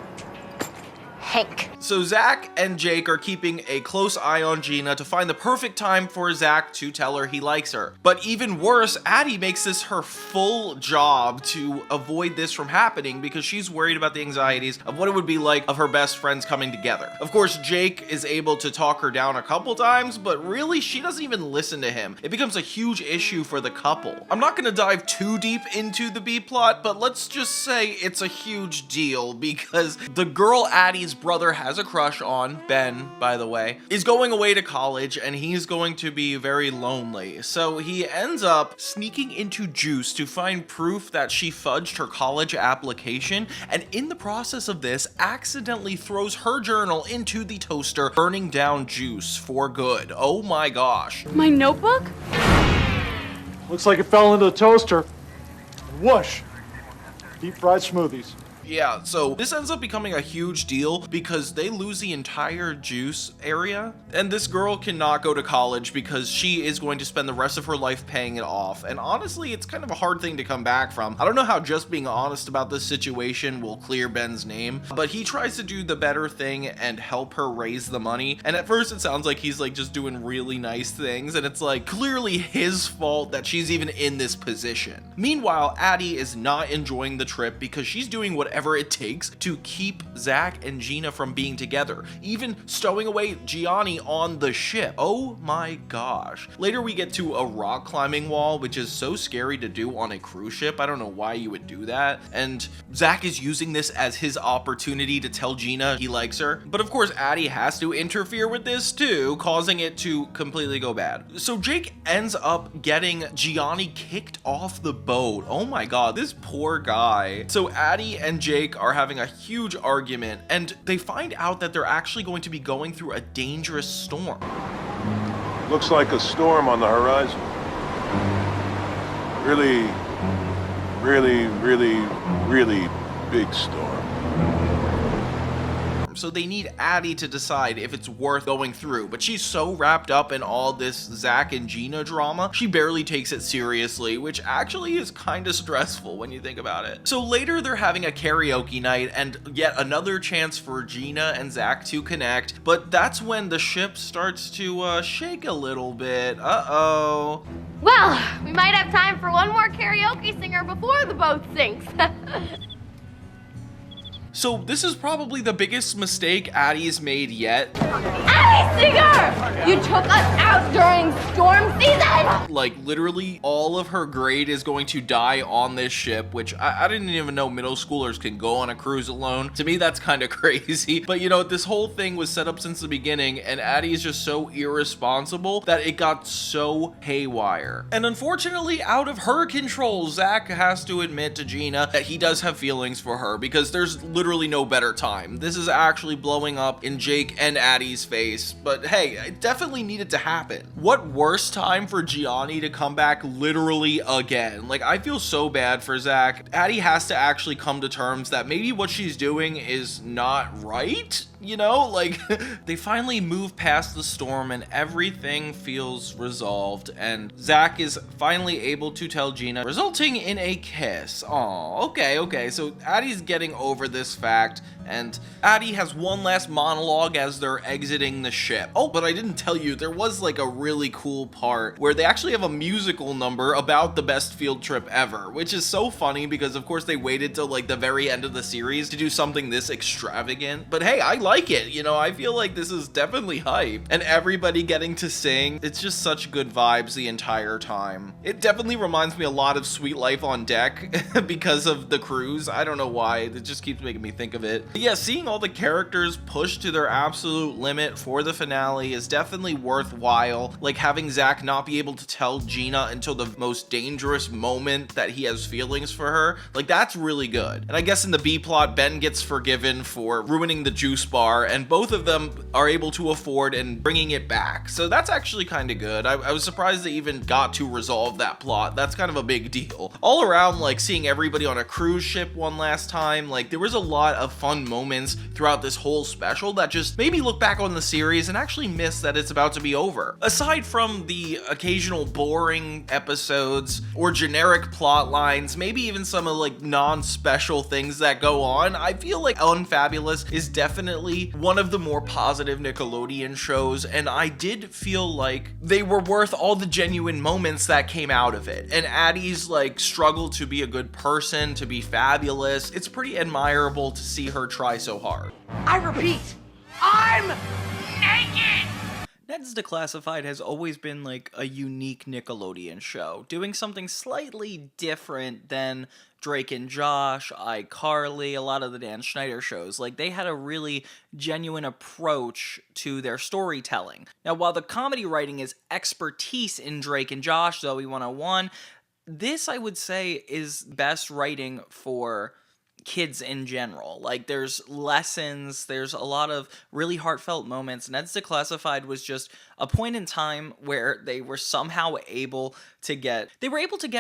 Hank. So Zach and Jake are keeping a close eye on Gina to find the perfect time for Zach to tell her he likes her. But even worse, Addie makes this her full job to avoid this from happening because she's worried about the anxieties of what it would be like of her best friends coming together. Of course, Jake is able to talk her down a couple times, but really she doesn't even listen to him. It becomes a huge issue for the couple. I'm not going to dive too deep into the B-plot, but let's just say it's a huge deal because the girl Addie's brother has a crush on, Ben, by the way, is going away to college, and he's going to be very lonely. So he ends up sneaking into Juice to find proof that she fudged her college application, and in the process of this, accidentally throws her journal into the toaster, burning down Juice for good. Oh my gosh. My notebook? Looks like it fell into the toaster. And whoosh! Deep fried smoothies. Yeah, so this ends up becoming a huge deal because they lose the entire Juice area, and this girl cannot go to college because she is going to spend the rest of her life paying it off. And honestly, it's kind of a hard thing to come back from. I don't know how just being honest about this situation will clear Ben's name, but he tries to do the better thing and help her raise the money. And at first it sounds like he's like just doing really nice things, and it's like clearly his fault that she's even in this position. Meanwhile, Addie is not enjoying the trip because she's doing whatever it takes to keep Zach and Gina from being together, even stowing away Gianni on the ship. Oh my gosh. Later we get to a rock climbing wall, which is so scary to do on a cruise ship. I don't know why you would do that. And Zach is using this as his opportunity to tell Gina he likes her. But of course, Addie has to interfere with this too, causing it to completely go bad. So Jake ends up getting Gianni kicked off the boat. Oh my god, this poor guy. So Addie and Jake are having a huge argument, and they find out that they're actually going to be going through a dangerous storm. Looks like a storm on the horizon. Really big storm. So they need Addie to decide if it's worth going through, but she's so wrapped up in all this Zach and Gina drama, she barely takes it seriously, which actually is kind of stressful when you think about it. So later they're having a karaoke night, and yet another chance for Gina and Zach to connect, but that's when the ship starts to shake a little bit. Uh-oh. Well, we might have time for one more karaoke singer before the boat sinks. So this is probably the biggest mistake Addie's made yet. Addie Singer! You took us out during storm season! Like literally all of her grade is going to die on this ship, which I didn't even know middle schoolers can go on a cruise alone. To me, that's kind of crazy. But you know, this whole thing was set up since the beginning, and Addie is just so irresponsible that it got so haywire. And unfortunately, out of her control, Zach has to admit to Gina that he does have feelings for her, because there's literally literally no better time. This is actually blowing up in Jake and Addie's face, but hey, it definitely needed to happen. What worse time for Gianni to come back literally again? Like, I feel so bad for Zach. Addie has to actually come to terms that maybe what she's doing is not right, you know? Like, they finally move past the storm and everything feels resolved, and Zach is finally able to tell Gina, resulting in a kiss. Aw, okay, so Addie's getting over this fact, and Addie has one last monologue as they're exiting the ship. Oh, but I didn't tell you, there was like a really cool part where they actually have a musical number about the best field trip ever, which is so funny because of course they waited till like the very end of the series to do something this extravagant. But hey, I like it, you know, I feel like this is definitely hype. And everybody getting to sing, it's just such good vibes the entire time. It definitely reminds me a lot of Sweet Life on Deck because of the cruise. I don't know why, it just keeps making me think of it. But yeah, seeing all the characters pushed to their absolute limit for the finale is definitely worthwhile. Like having Zach not be able to tell Gina until the most dangerous moment that he has feelings for her, like that's really good. And I guess in the B plot, Ben gets forgiven for ruining the juice bar, and both of them are able to afford and bringing it back. So that's actually kind of good. I was surprised they even got to resolve that plot. That's kind of a big deal. All around, like seeing everybody on a cruise ship one last time, like there was a lot of fun moments throughout this whole special that just made me look back on the series and actually miss that it's about to be over. Aside from the occasional boring episodes or generic plot lines, maybe even some of like non-special things that go on, I feel like Unfabulous is definitely one of the more positive Nickelodeon shows, and I did feel like they were worth all the genuine moments that came out of it. And Addie's like struggle to be a good person, to be fabulous, it's pretty admirable to see her try so hard. I repeat, I'm naked! Ned's Declassified has always been like a unique Nickelodeon show, doing something slightly different than Drake and Josh, iCarly, a lot of the Dan Schneider shows. Like, they had a really genuine approach to their storytelling. Now, while the comedy writing is expertise in Drake and Josh, Zoey 101, this, I would say, is best writing for kids in general. Like, there's lessons, there's a lot of really heartfelt moments. Ned's Declassified was just a point in time where they were somehow able to get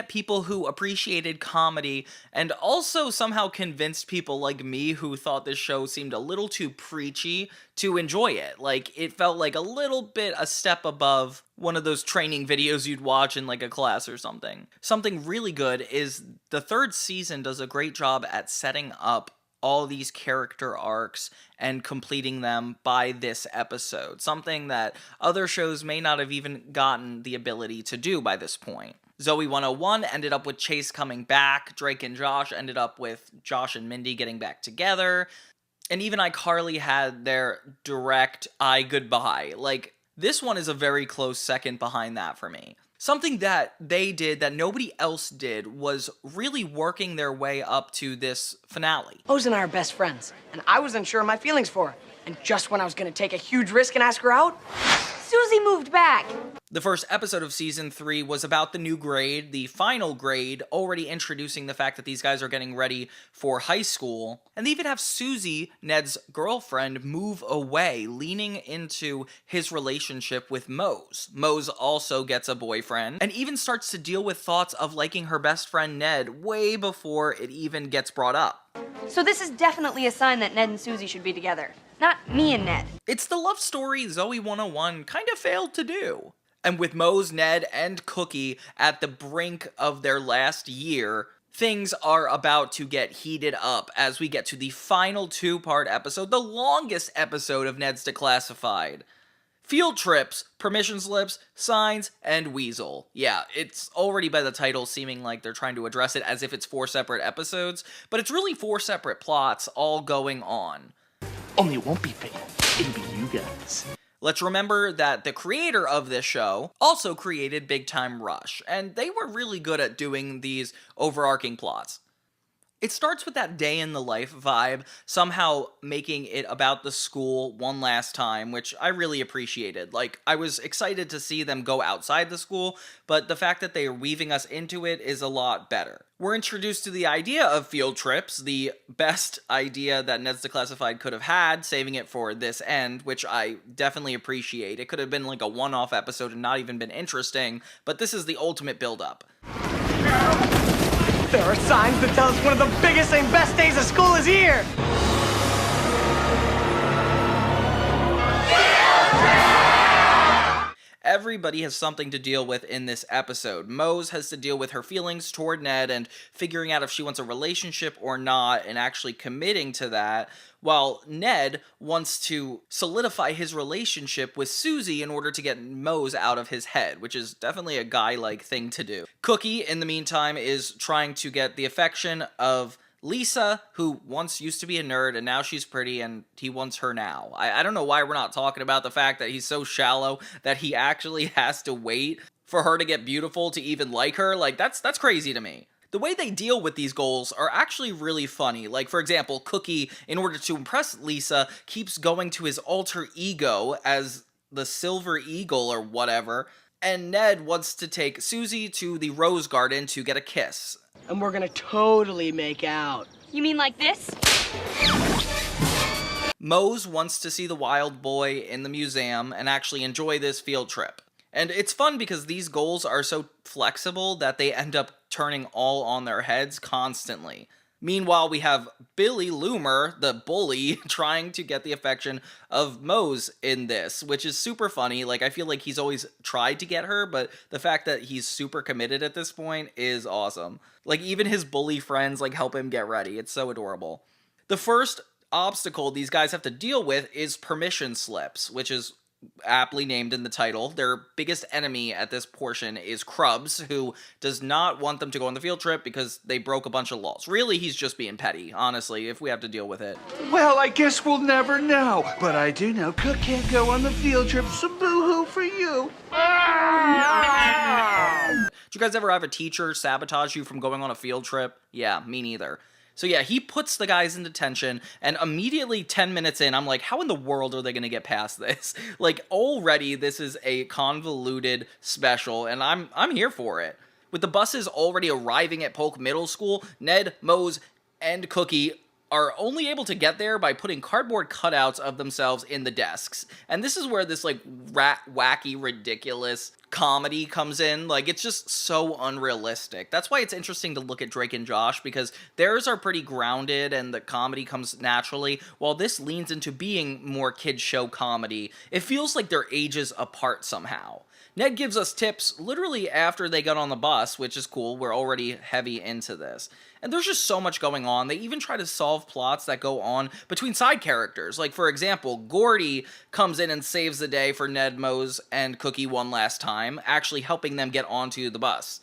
people who appreciated comedy, and also somehow convinced people like me who thought this show seemed a little too preachy to enjoy it. Like, it felt like a little bit a step above one of those training videos you'd watch in like a class or something. Something really good is the third season does a great job at setting up all these character arcs and completing them by this episode. Something that other shows may not have even gotten the ability to do by this point. Zoey 101 ended up with Chase coming back. Drake and Josh ended up with Josh and Mindy getting back together. And even iCarly had their direct goodbye. Like, this one is a very close second behind that for me. Something that they did that nobody else did was really working their way up to this finale. Rose and I are best friends, and I wasn't sure of my feelings for her. And just when I was gonna take a huge risk and ask her out, Susie moved back. The first episode of season 3 was about the new grade, the final grade, already introducing the fact that these guys are getting ready for high school. And they even have Susie, Ned's girlfriend, move away, leaning into his relationship with Mose. Mose also gets a boyfriend, and even starts to deal with thoughts of liking her best friend Ned way before it even gets brought up. So this is definitely a sign that Ned and Susie should be together. Not me and Ned. It's the love story Zoey 101 kind of failed to do. And with Mose, Ned, and Cookie at the brink of their last year, things are about to get heated up as we get to the final 2-part episode, the longest episode of Ned's Declassified. Field trips, permission slips, signs, and Weasel. Yeah, it's already by the title seeming like they're trying to address it as if it's 4 separate episodes, but it's really 4 separate plots all going on. Only it won't be fair. It'll be you guys. Let's remember that the creator of this show also created Big Time Rush, and they were really good at doing these overarching plots. It starts with that day in the life vibe, somehow making it about the school one last time, which I really appreciated. Like, I was excited to see them go outside the school, but the fact that they are weaving us into it is a lot better. We're introduced to the idea of field trips, the best idea that Ned's Declassified could have had, saving it for this end, which I definitely appreciate. It could have been like a one-off episode and not even been interesting, but this is the ultimate build-up. There are signs that tell us one of the biggest and best days of school is here! Everybody has something to deal with in this episode. Mose has to deal with her feelings toward Ned and figuring out if she wants a relationship or not and actually committing to that, while Ned wants to solidify his relationship with Susie in order to get Mose out of his head, which is definitely a guy-like thing to do. Cookie, in the meantime, is trying to get the affection of Lisa, who once used to be a nerd, and now she's pretty, and he wants her now. I don't know why we're not talking about the fact that he's so shallow that he actually has to wait for her to get beautiful to even like her. Like, that's crazy to me. The way they deal with these goals are actually really funny. Like, for example, Cookie, in order to impress Lisa, keeps going to his alter ego as the Silver Eagle or whatever, and Ned wants to take Susie to the Rose Garden to get a kiss. And we're gonna totally make out. You mean like this? Mose wants to see the wild boy in the museum and actually enjoy this field trip. And it's fun because these goals are so flexible that they end up turning all on their heads constantly. Meanwhile, we have Billy Loomer, the bully, trying to get the affection of Mose in this, which is super funny. Like, I feel like he's always tried to get her, but the fact that he's super committed at this point is awesome. Like, even his bully friends, like, help him get ready. It's so adorable. The first obstacle these guys have to deal with is permission slips, which is aptly named in the title. Their biggest enemy at this portion is Krubs, who does not want them to go on the field trip because they broke a bunch of laws. Really, he's just being petty, honestly, if we have to deal with it. Well, I guess we'll never know. But I do know Cook can't go on the field trip, so boo-hoo for you. Did you guys ever have a teacher sabotage you from going on a field trip? Yeah, me neither. So yeah, he puts the guys in detention, and immediately 10 minutes in, I'm like, how in the world are they going to get past this? Like, already this is a convoluted special, and I'm here for it. With the buses already arriving at Polk Middle School, Ned, Mose, and Cookie are only able to get there by putting cardboard cutouts of themselves in the desks. And this is where this, like, wacky, ridiculous comedy comes in. Like, it's just so unrealistic. That's why it's interesting to look at Drake and Josh, because theirs are pretty grounded and the comedy comes naturally, while this leans into being more kid show comedy. It feels like they're ages apart somehow. Ned gives us tips literally after they got on the bus, which is cool. We're already heavy into this. And there's just so much going on. They even try to solve plots that go on between side characters. Like, for example, Gordy comes in and saves the day for Ned, Mose, and Cookie one last time, actually helping them get onto the bus.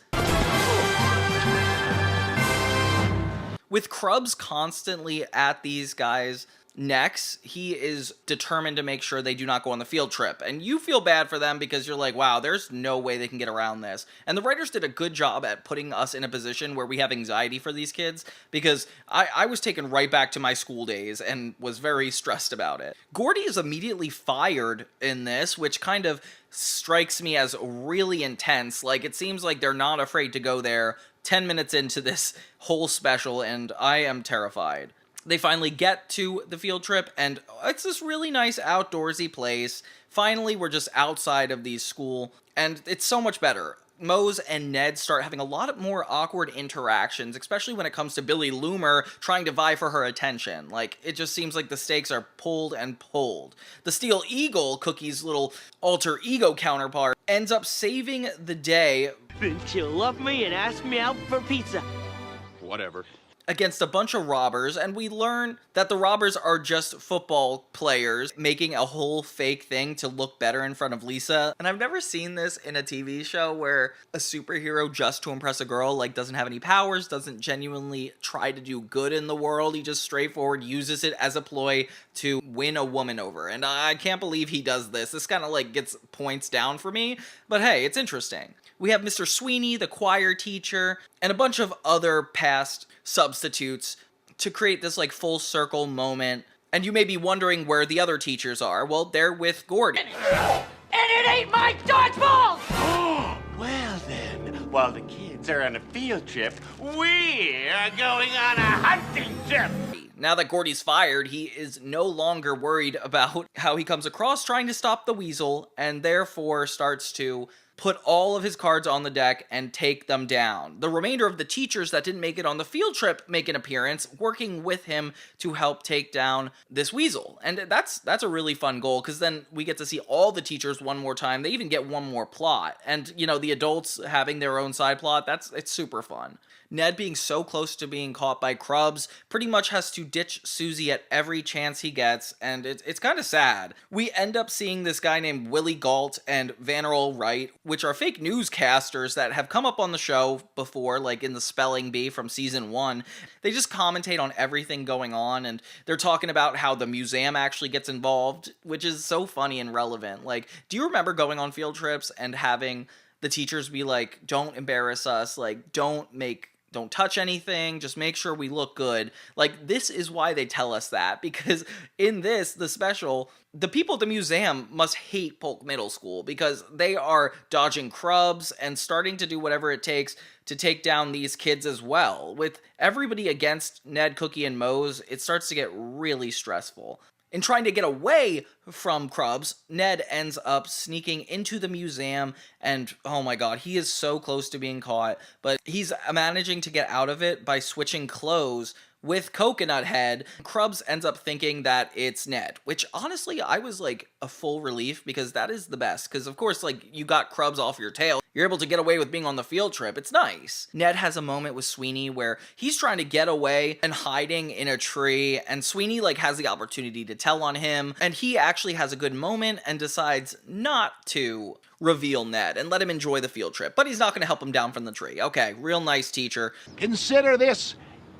With Krubs constantly at these guys' necks, he is determined to make sure they do not go on the field trip. And you feel bad for them because you're like, wow, there's no way they can get around this. And the writers did a good job at putting us in a position where we have anxiety for these kids, because I was taken right back to my school days and was very stressed about it. Gordy is immediately fired in this, which kind of strikes me as really intense. Like, it seems like they're not afraid to go there 10 minutes into this whole special, and I am terrified. They finally get to the field trip, and it's this really nice outdoorsy place. Finally, we're just outside of the school, and it's so much better. Mose and Ned start having a lot more awkward interactions, especially when it comes to Billy Loomer trying to vie for her attention. Like, it just seems like the stakes are pulled and pulled. The Steel Eagle, Cookie's little alter ego counterpart, ends up saving the day. She'll love me and ask me out for pizza. Whatever. Against a bunch of robbers, and we learn that the robbers are just football players making a whole fake thing to look better in front of Lisa. And I've never seen this in a TV show where a superhero, just to impress a girl, like, doesn't have any powers, doesn't genuinely try to do good in the world. He just straightforward uses it as a ploy to win a woman over. And I can't believe he does this. This kind of like gets points down for me, but hey, it's interesting. We have Mr. Sweeney, the choir teacher, and a bunch of other past substitutes to create this like full circle moment. And you may be wondering where the other teachers are. Well, they're with Gordy. And it ain't my dodgeball! Well then, while the kids are on a field trip, we're going on a hunting trip! Now that Gordy's fired, he is no longer worried about how he comes across trying to stop the weasel, and therefore starts to put all of his cards on the deck and take them down. The remainder of the teachers that didn't make it on the field trip make an appearance, working with him to help take down this weasel. And that's a really fun goal, because then we get to see all the teachers one more time. They even get one more plot. And, you know, the adults having their own side plot, it's super fun. Ned, being so close to being caught by Krubs, pretty much has to ditch Susie at every chance he gets, and it's kind of sad. We end up seeing this guy named Willie Galt and Vanneral Wright, which are fake newscasters that have come up on the show before, like in the Spelling Bee from season 1. They just commentate on everything going on, and they're talking about how the museum actually gets involved, which is so funny and relevant. Like, do you remember going on field trips and having the teachers be like, don't embarrass us, like, don't touch anything, just make sure we look good. Like, this is why they tell us that, because in this, the special, the people at the museum must hate Polk Middle School, because they are dodging Krubs and starting to do whatever it takes to take down these kids as well. With everybody against Ned, Cookie, and Mose, it starts to get really stressful. In trying to get away from Krubs, Ned ends up sneaking into the museum, and oh my god, he is so close to being caught, but he's managing to get out of it by switching clothes with Coconut Head. Krubs ends up thinking that it's Ned, which honestly, I was like a full relief, because that is the best, because of course, like, you got Krubs off your tail, you're able to get away with being on the field trip, it's nice. Ned has a moment with Sweeney where he's trying to get away and hiding in a tree, and Sweeney like has the opportunity to tell on him, and he actually has a good moment and decides not to reveal Ned and let him enjoy the field trip, but he's not going to help him down from the tree. Okay, real nice teacher. Consider this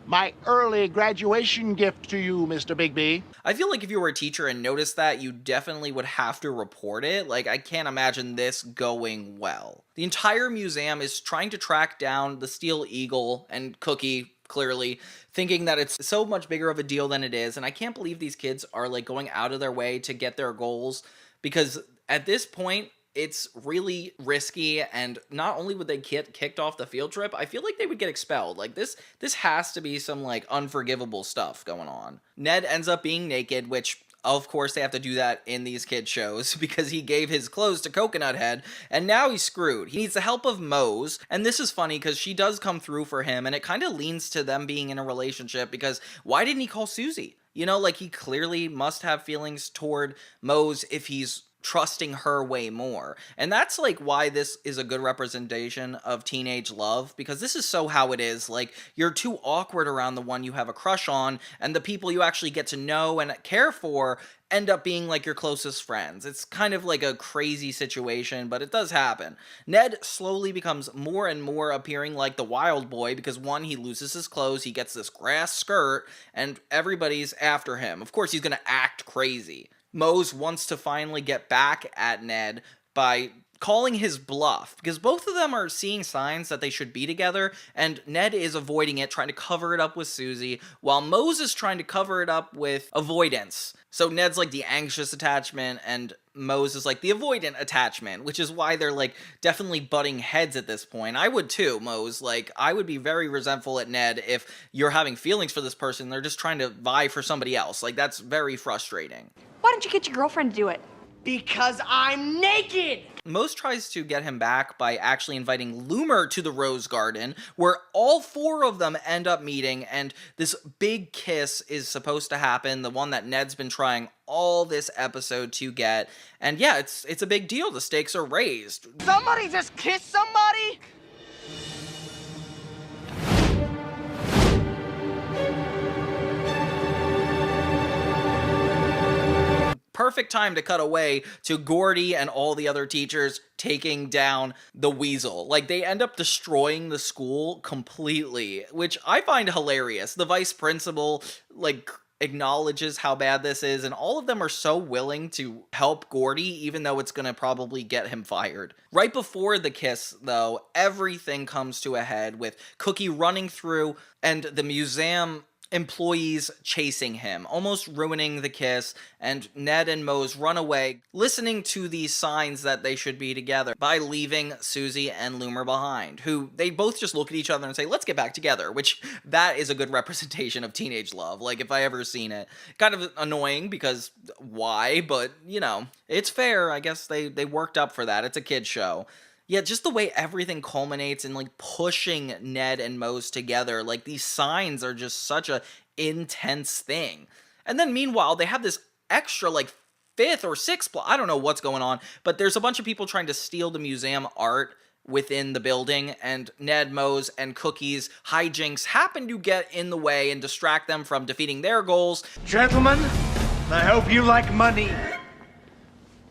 my early graduation gift to you, Mr. Bigby. I feel like if you were a teacher and noticed that, you definitely would have to report it. Like, I can't imagine this going well. The entire museum is trying to track down the Steel Eagle and Cookie, clearly, thinking that it's so much bigger of a deal than it is, and I can't believe these kids are, like, going out of their way to get their goals, because at this point, it's really risky, and not only would they get kicked off the field trip, I feel like they would get expelled. Like, this has to be some, like, unforgivable stuff going on. Ned ends up being naked, which, of course, they have to do that in these kid shows, because he gave his clothes to Coconut Head, and now he's screwed. He needs the help of Mose, and this is funny, because she does come through for him, and it kind of leans to them being in a relationship, because why didn't he call Susie? You know, like, he clearly must have feelings toward Mose if he's trusting her way more. And that's like why this is a good representation of teenage love, because this is so how it is. Like, you're too awkward around the one you have a crush on, and the people you actually get to know and care for end up being like your closest friends. It's kind of like a crazy situation, but it does happen. Ned slowly becomes more and more appearing like the wild boy, because one, he loses his clothes, he gets this grass skirt, and everybody's after him. Of course, he's gonna act crazy. Mose wants to finally get back at Ned by calling his bluff, because both of them are seeing signs that they should be together, and Ned is avoiding it, trying to cover it up with Susie, while Mose is trying to cover it up with avoidance. So Ned's like the anxious attachment, and Mose is like the avoidant attachment, which is why they're like definitely butting heads at this point. I would too, Mose. Like, I would be very resentful at Ned if you're having feelings for this person, they're just trying to vie for somebody else. Like, that's very frustrating. Why don't you get your girlfriend to do it? Because I'm naked! Mose tries to get him back by actually inviting Loomer to the Rose Garden, where all four of them end up meeting, and this big kiss is supposed to happen, the one that Ned's been trying all this episode to get. And yeah, it's a big deal. The stakes are raised. Somebody just kiss somebody? Perfect time to cut away to Gordy and all the other teachers taking down the weasel. Like, they end up destroying the school completely, which I find hilarious. The vice principal, like, acknowledges how bad this is, and all of them are so willing to help Gordy, even though it's gonna probably get him fired. Right before the kiss, though, everything comes to a head with Cookie running through and the museum employees chasing him, almost ruining the kiss, and Ned and Mose run away, listening to these signs that they should be together by leaving Susie and Loomer behind, who they both just look at each other and say, let's get back together, which that is a good representation of teenage love, like if I ever seen it. Kind of annoying because why, but you know, it's fair. I guess they worked up for that. It's a kid's show. Yeah, just the way everything culminates in, like, pushing Ned and Mose together. Like, these signs are just such a intense thing. And then, meanwhile, they have this extra, like, 5th or 6th plot. I don't know what's going on, but there's a bunch of people trying to steal the museum art within the building, and Ned, Mose, and Cookie's hijinks happen to get in the way and distract them from defeating their goals. Gentlemen, I hope you like money.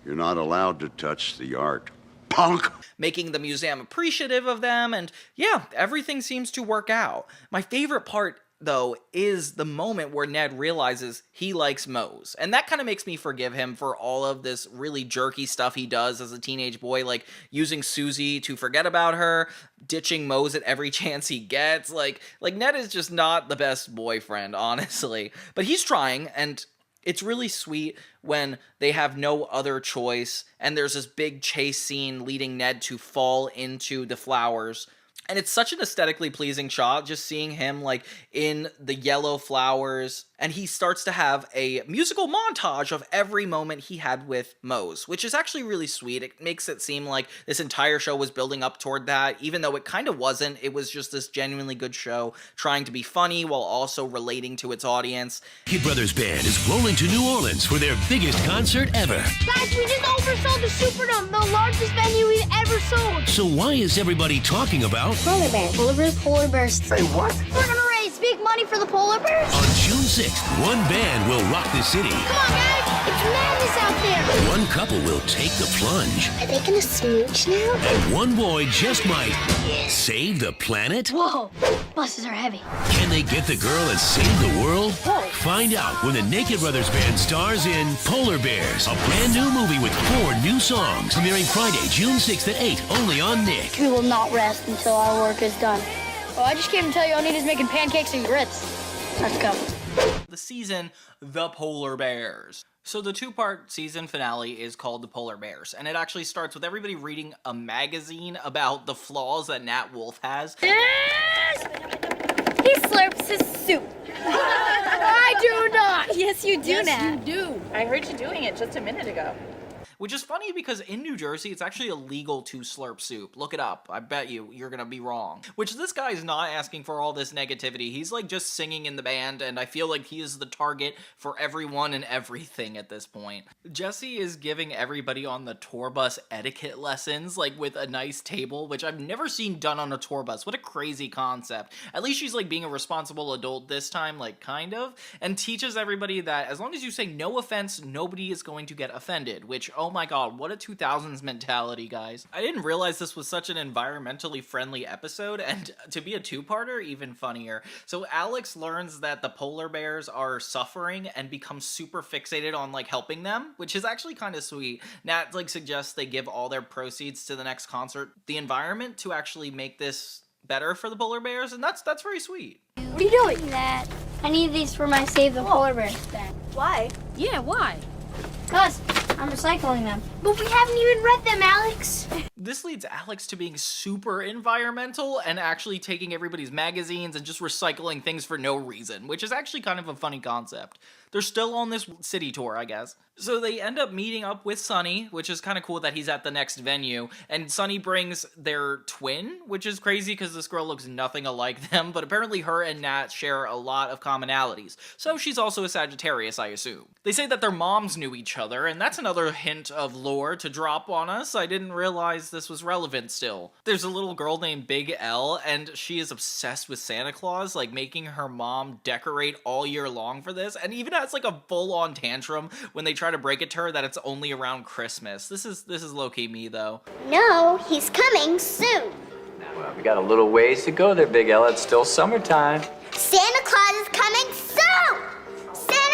You're not allowed to touch the art. Punk! Making the museum appreciative of them, and yeah, everything seems to work out. My favorite part, though, is the moment where Ned realizes he likes Mose, and that kind of makes me forgive him for all of this really jerky stuff he does as a teenage boy, like using Susie to forget about her, ditching Mose at every chance he gets. Like Ned is just not the best boyfriend, honestly, but he's trying, and it's really sweet when they have no other choice, and there's this big chase scene leading Ned to fall into the flowers. And it's such an aesthetically pleasing shot, just seeing him, like, in the yellow flowers. And he starts to have a musical montage of every moment he had with Mose, which is actually really sweet. It makes it seem like this entire show was building up toward that, even though it kind of wasn't. It was just this genuinely good show, trying to be funny while also relating to its audience. Kid Brothers Band is rolling to New Orleans for their biggest concert ever. Guys, we just oversold the Superdome, the largest venue we've ever sold. So why is everybody talking about Polar bears. Polar bears, polar bears. Say what? We're gonna raise big money for the polar bears. On June 6th, one band will rock the city. Come on, guys. It's madness out there. One couple will take the plunge. Are they gonna smooch now? And one boy just might save the planet? Whoa. Buses are heavy. Can they get the girl and save the world? Whoa. Find out when the Naked Brothers Band stars in Polar Bears, a brand new movie with 4 new songs, premiering Friday, June 6th at 8, only on Nick. We will not rest until our work is done. Oh, I just came to tell you Anita's making pancakes and grits. Let's go. The season, The Polar Bears. So the 2-part season finale is called The Polar Bears, and it actually starts with everybody reading a magazine about the flaws that Nat Wolff has. Yes! He slurps his soup. I do not. Yes, you do, Yes, Nat. you do. I heard you doing it just a minute ago. Which is funny because in New Jersey, it's actually illegal to slurp soup. Look it up. I bet you're gonna be wrong. Which this guy is not asking for all this negativity. He's like just singing in the band, and I feel like he is the target for everyone and everything at this point. Jesse is giving everybody on the tour bus etiquette lessons, like with a nice table, which I've never seen done on a tour bus. What a crazy concept. At least she's like being a responsible adult this time, like kind of, and teaches everybody that as long as you say no offense, nobody is going to get offended, which, oh my god, what a 2000s mentality, guys. I didn't realize this was such an environmentally friendly episode, and to be a 2-parter, even funnier. So Alex learns that the polar bears are suffering and becomes super fixated on like helping them, which is actually kind of sweet. Nat like suggests they give all their proceeds to the next concert, the environment, to actually make this better for the polar bears, and that's very sweet. What are you doing? That. I need these for my Save the Polar Bears thing. Why? Yeah, why? Because I'm recycling them. But we haven't even read them, Alex. This leads Alex to being super environmental and actually taking everybody's magazines and just recycling things for no reason, which is actually kind of a funny concept. They're still on this city tour, I guess. So they end up meeting up with Sonny, which is kind of cool that he's at the next venue, and Sonny brings their twin, which is crazy because this girl looks nothing alike them, but apparently her and Nat share a lot of commonalities. So she's also a Sagittarius, I assume. They say that their moms knew each other, and that's another hint of lore to drop on us. I didn't realize this was relevant still. There's a little girl named Big L, and she is obsessed with Santa Claus, like making her mom decorate all year long for this, and even has like a full-on tantrum when they try to break it to her that it's only around Christmas. This is low-key me, though. No, he's coming soon. Well, we got a little ways to go there, Big L. It's still summertime. Santa Claus is coming soon! Santa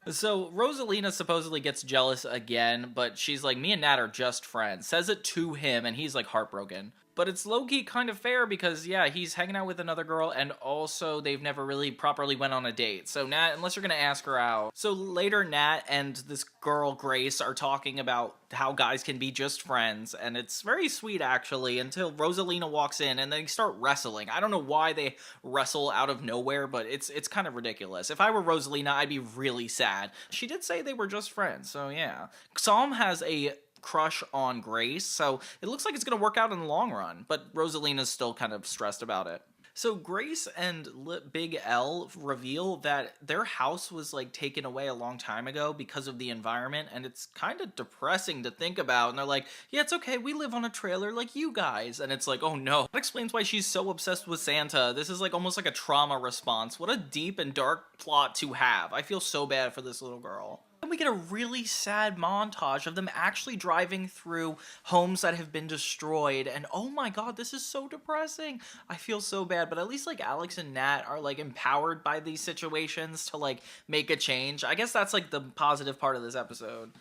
So Rosalina supposedly gets jealous again, but she's like, me and Nat are just friends. Says it to him, and he's like heartbroken. But it's low-key kind of fair because, yeah, he's hanging out with another girl, and also they've never really properly went on a date. So Nat, unless you're gonna ask her out. So later, Nat and this girl, Grace, are talking about how guys can be just friends, and it's very sweet, actually, until Rosalina walks in, and they start wrestling. I don't know why they wrestle out of nowhere, but it's kind of ridiculous. If I were Rosalina, I'd be really sad. She did say they were just friends, so yeah. Psalm has a crush on Grace, so it looks like it's gonna work out in the long run, but Rosalina's still kind of stressed about it. So Grace and Big L reveal that their house was like taken away a long time ago because of the environment, and it's kind of depressing to think about. And they're like, yeah, it's okay, we live on a trailer like you guys. And it's like, oh no. That explains why she's so obsessed with Santa. This is like almost like a trauma response. What a deep and dark plot to have. I feel so bad for this little girl. And we get a really sad montage of them actually driving through homes that have been destroyed, and oh my god, this is so depressing. I feel so bad, but at least like Alex and Nat are like empowered by these situations to like make a change. I guess that's like the positive part of this episode.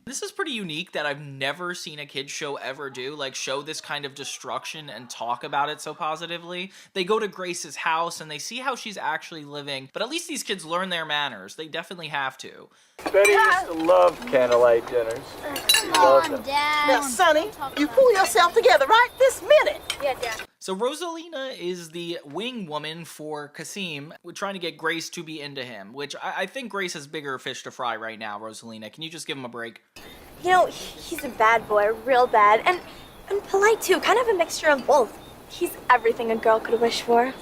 This is pretty unique that I've never seen a kids show ever do, like show this kind of destruction and talk about it so positively. They go to Grace's house and they see how she's actually living, but at least these kids learn their manners. They definitely have to. Betty used to love candlelight dinners. Come on, Dad. Now, Sonny, you pull yourself together right this minute. Yeah, Dad. So Rosalina is the wing woman for Kasim. We're trying to get Grace to be into him, which I think Grace has bigger fish to fry right now, Rosalina. Can you just give him a break? You know, he's a bad boy, real bad, and polite too, kind of a mixture of both. He's everything a girl could wish for.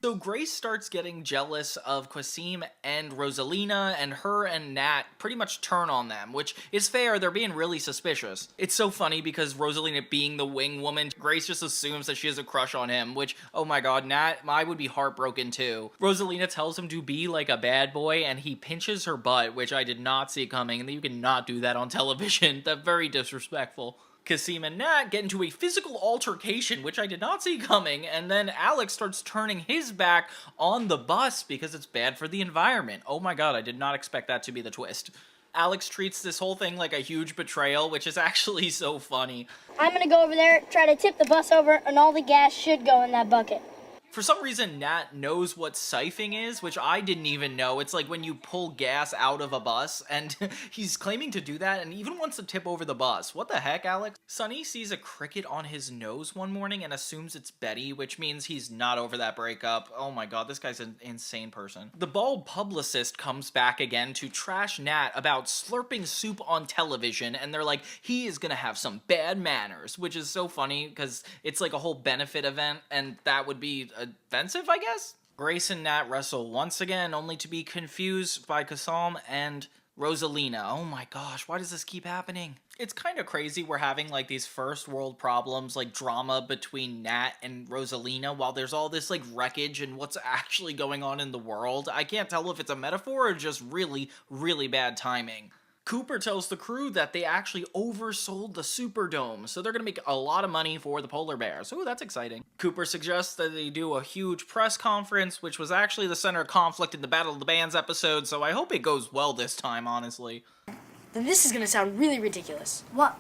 So Grace starts getting jealous of Qasim and Rosalina, and her and Nat pretty much turn on them, which is fair. They're being really suspicious. It's so funny because Rosalina being the wing woman, Grace just assumes that she has a crush on him, which, oh my god, Nat, I would be heartbroken too. Rosalina tells him to be like a bad boy, and he pinches her butt, which I did not see coming, and you cannot do that on television. That's very disrespectful. Kasim and Nat get into a physical altercation, which I did not see coming, and then Alex starts turning his back on the bus because it's bad for the environment. Oh my god, I did not expect that to be the twist. Alex treats this whole thing like a huge betrayal, which is actually so funny. I'm gonna go over there, try to tip the bus over, and all the gas should go in that bucket. For some reason, Nat knows what siphoning is, which I didn't even know. It's like when you pull gas out of a bus, and he's claiming to do that and even wants to tip over the bus. What the heck, Alex? Sonny sees a cricket on his nose one morning and assumes it's Betty, which means he's not over that breakup. Oh my god, this guy's an insane person. The bald publicist comes back again to trash Nat about slurping soup on television, and they're like, he is gonna have some bad manners, which is so funny because it's like a whole benefit event, and that would be offensive, I guess? Grace and Nat wrestle once again, only to be confused by Qasim and Rosalina. Oh my gosh, why does this keep happening? It's kind of crazy we're having like these first world problems, like drama between Nat and Rosalina, while there's all this like wreckage and what's actually going on in the world. I can't tell if it's a metaphor or just really, really bad timing. Cooper tells the crew that they actually oversold the Superdome, so they're gonna make a lot of money for the polar bears. Ooh, that's exciting. Cooper suggests that they do a huge press conference, which was actually the center of conflict in the Battle of the Bands episode, so I hope it goes well this time, honestly. Then this is gonna sound really ridiculous. What?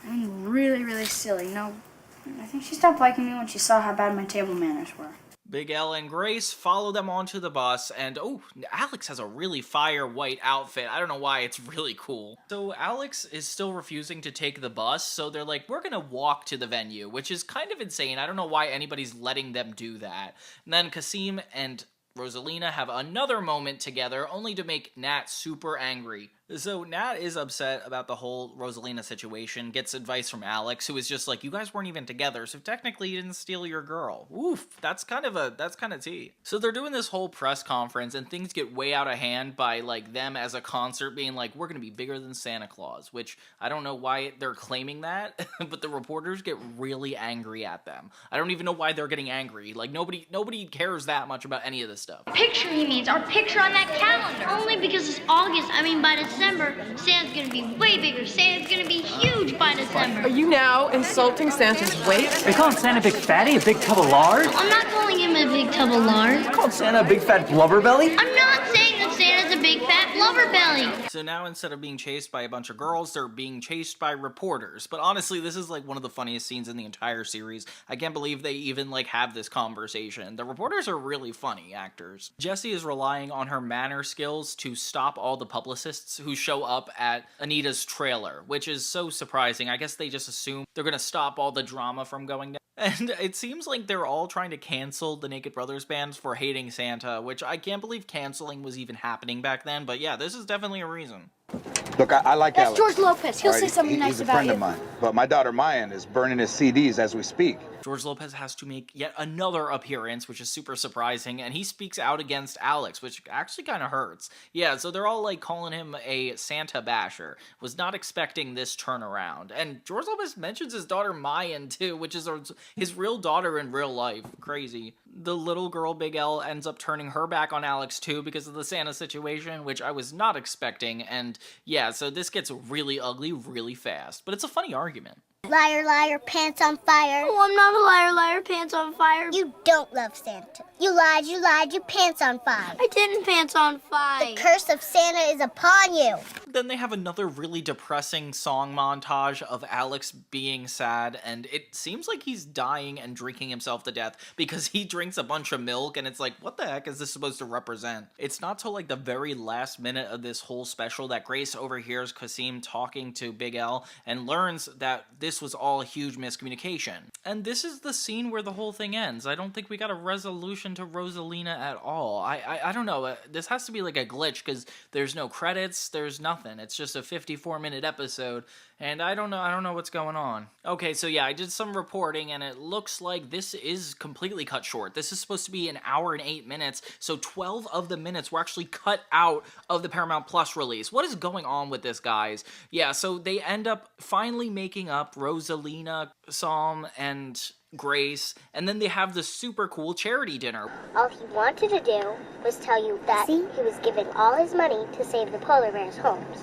I mean, really, really silly. No, I think she stopped liking me when she saw how bad my table manners were. Big L and Grace follow them onto the bus, and oh, Alex has a really fire white outfit. I don't know why, it's really cool. So Alex is still refusing to take the bus, so they're like, we're gonna walk to the venue, which is kind of insane. I don't know why anybody's letting them do that. And then Qasim and Rosalina have another moment together, only to make Nat super angry. So Nat is upset about the whole Rosalina situation, gets advice from Alex, who is just like, you guys weren't even together, so technically you didn't steal your girl. Oof, that's kind of tea. So they're doing this whole press conference, and things get way out of hand by like them as a concert being like, we're gonna be bigger than Santa Claus, which I don't know why they're claiming that, but the reporters get really angry at them. I don't even know why they're getting angry. Like nobody cares that much about any of this stuff. Picture, he means our picture on that calendar. Only because it's August, by December, Santa's gonna be way bigger. Santa's gonna be huge by December. Are you now insulting Santa's weight? Are you calling Santa a big fatty, a big tub of lard? I'm not calling him a big tub of lard. You called Santa a big fat blubber belly? I'm not saying that Santa's a big fat Loverbelly. So now instead of being chased by a bunch of girls, they're being chased by reporters. But honestly, this is like one of the funniest scenes in the entire series. I can't believe they even like have this conversation. The reporters are really funny actors. Jessie is relying on her manner skills to stop all the publicists who show up at Anita's trailer, which is so surprising. I guess they just assume they're gonna stop all the drama from going down. And it seems like they're all trying to cancel the Naked Brothers band for hating Santa, which I can't believe canceling was even happening back then, but yeah, this is definitely a reason. Look, I like That's Alex. George Lopez. He'll say something nice he's a about friend you. of mine. But my daughter Mayan is burning his CDs as we speak. George Lopez has to make yet another appearance, which is super surprising, and he speaks out against Alex, which actually kind of hurts. Yeah, so they're all like calling him a Santa basher. Was not expecting this turnaround. And George Lopez mentions his daughter Mayan too, which is his real daughter in real life. Crazy. The little girl Big L ends up turning her back on Alex too because of the Santa situation, which I was not expecting. And yeah, so this gets really ugly really fast. But it's a funny argument. Liar, liar, pants on fire. Oh, I'm not a liar, liar, pants on fire. You don't love Santa. You lied, your pants on fire. I didn't pants on fire. The curse of Santa is upon you. Then they have another really depressing song montage of Alex being sad, and it seems like he's dying and drinking himself to death because he drinks a bunch of milk, and it's like, what the heck is this supposed to represent? It's not till like the very last minute of this whole special that Grace overhears Kasim talking to Big L and learns that this was all a huge miscommunication. And this is the scene where the whole thing ends. I don't think we got a resolution to Rosalina at all. I don't know. This has to be like a glitch because there's no credits, there's nothing. It's just a 54-minute episode, and I don't know what's going on. Okay, so yeah, I did some reporting, and it looks like this is completely cut short. This is supposed to be an hour and 8 minutes, so 12 of the minutes were actually cut out of the Paramount Plus release. What is going on with this, guys? Yeah, so they end up finally making up Rosalina, Psalm, and Grace, and then they have this super cool charity dinner. All he wanted to do was tell you that he was giving all his money to save the polar bears' homes.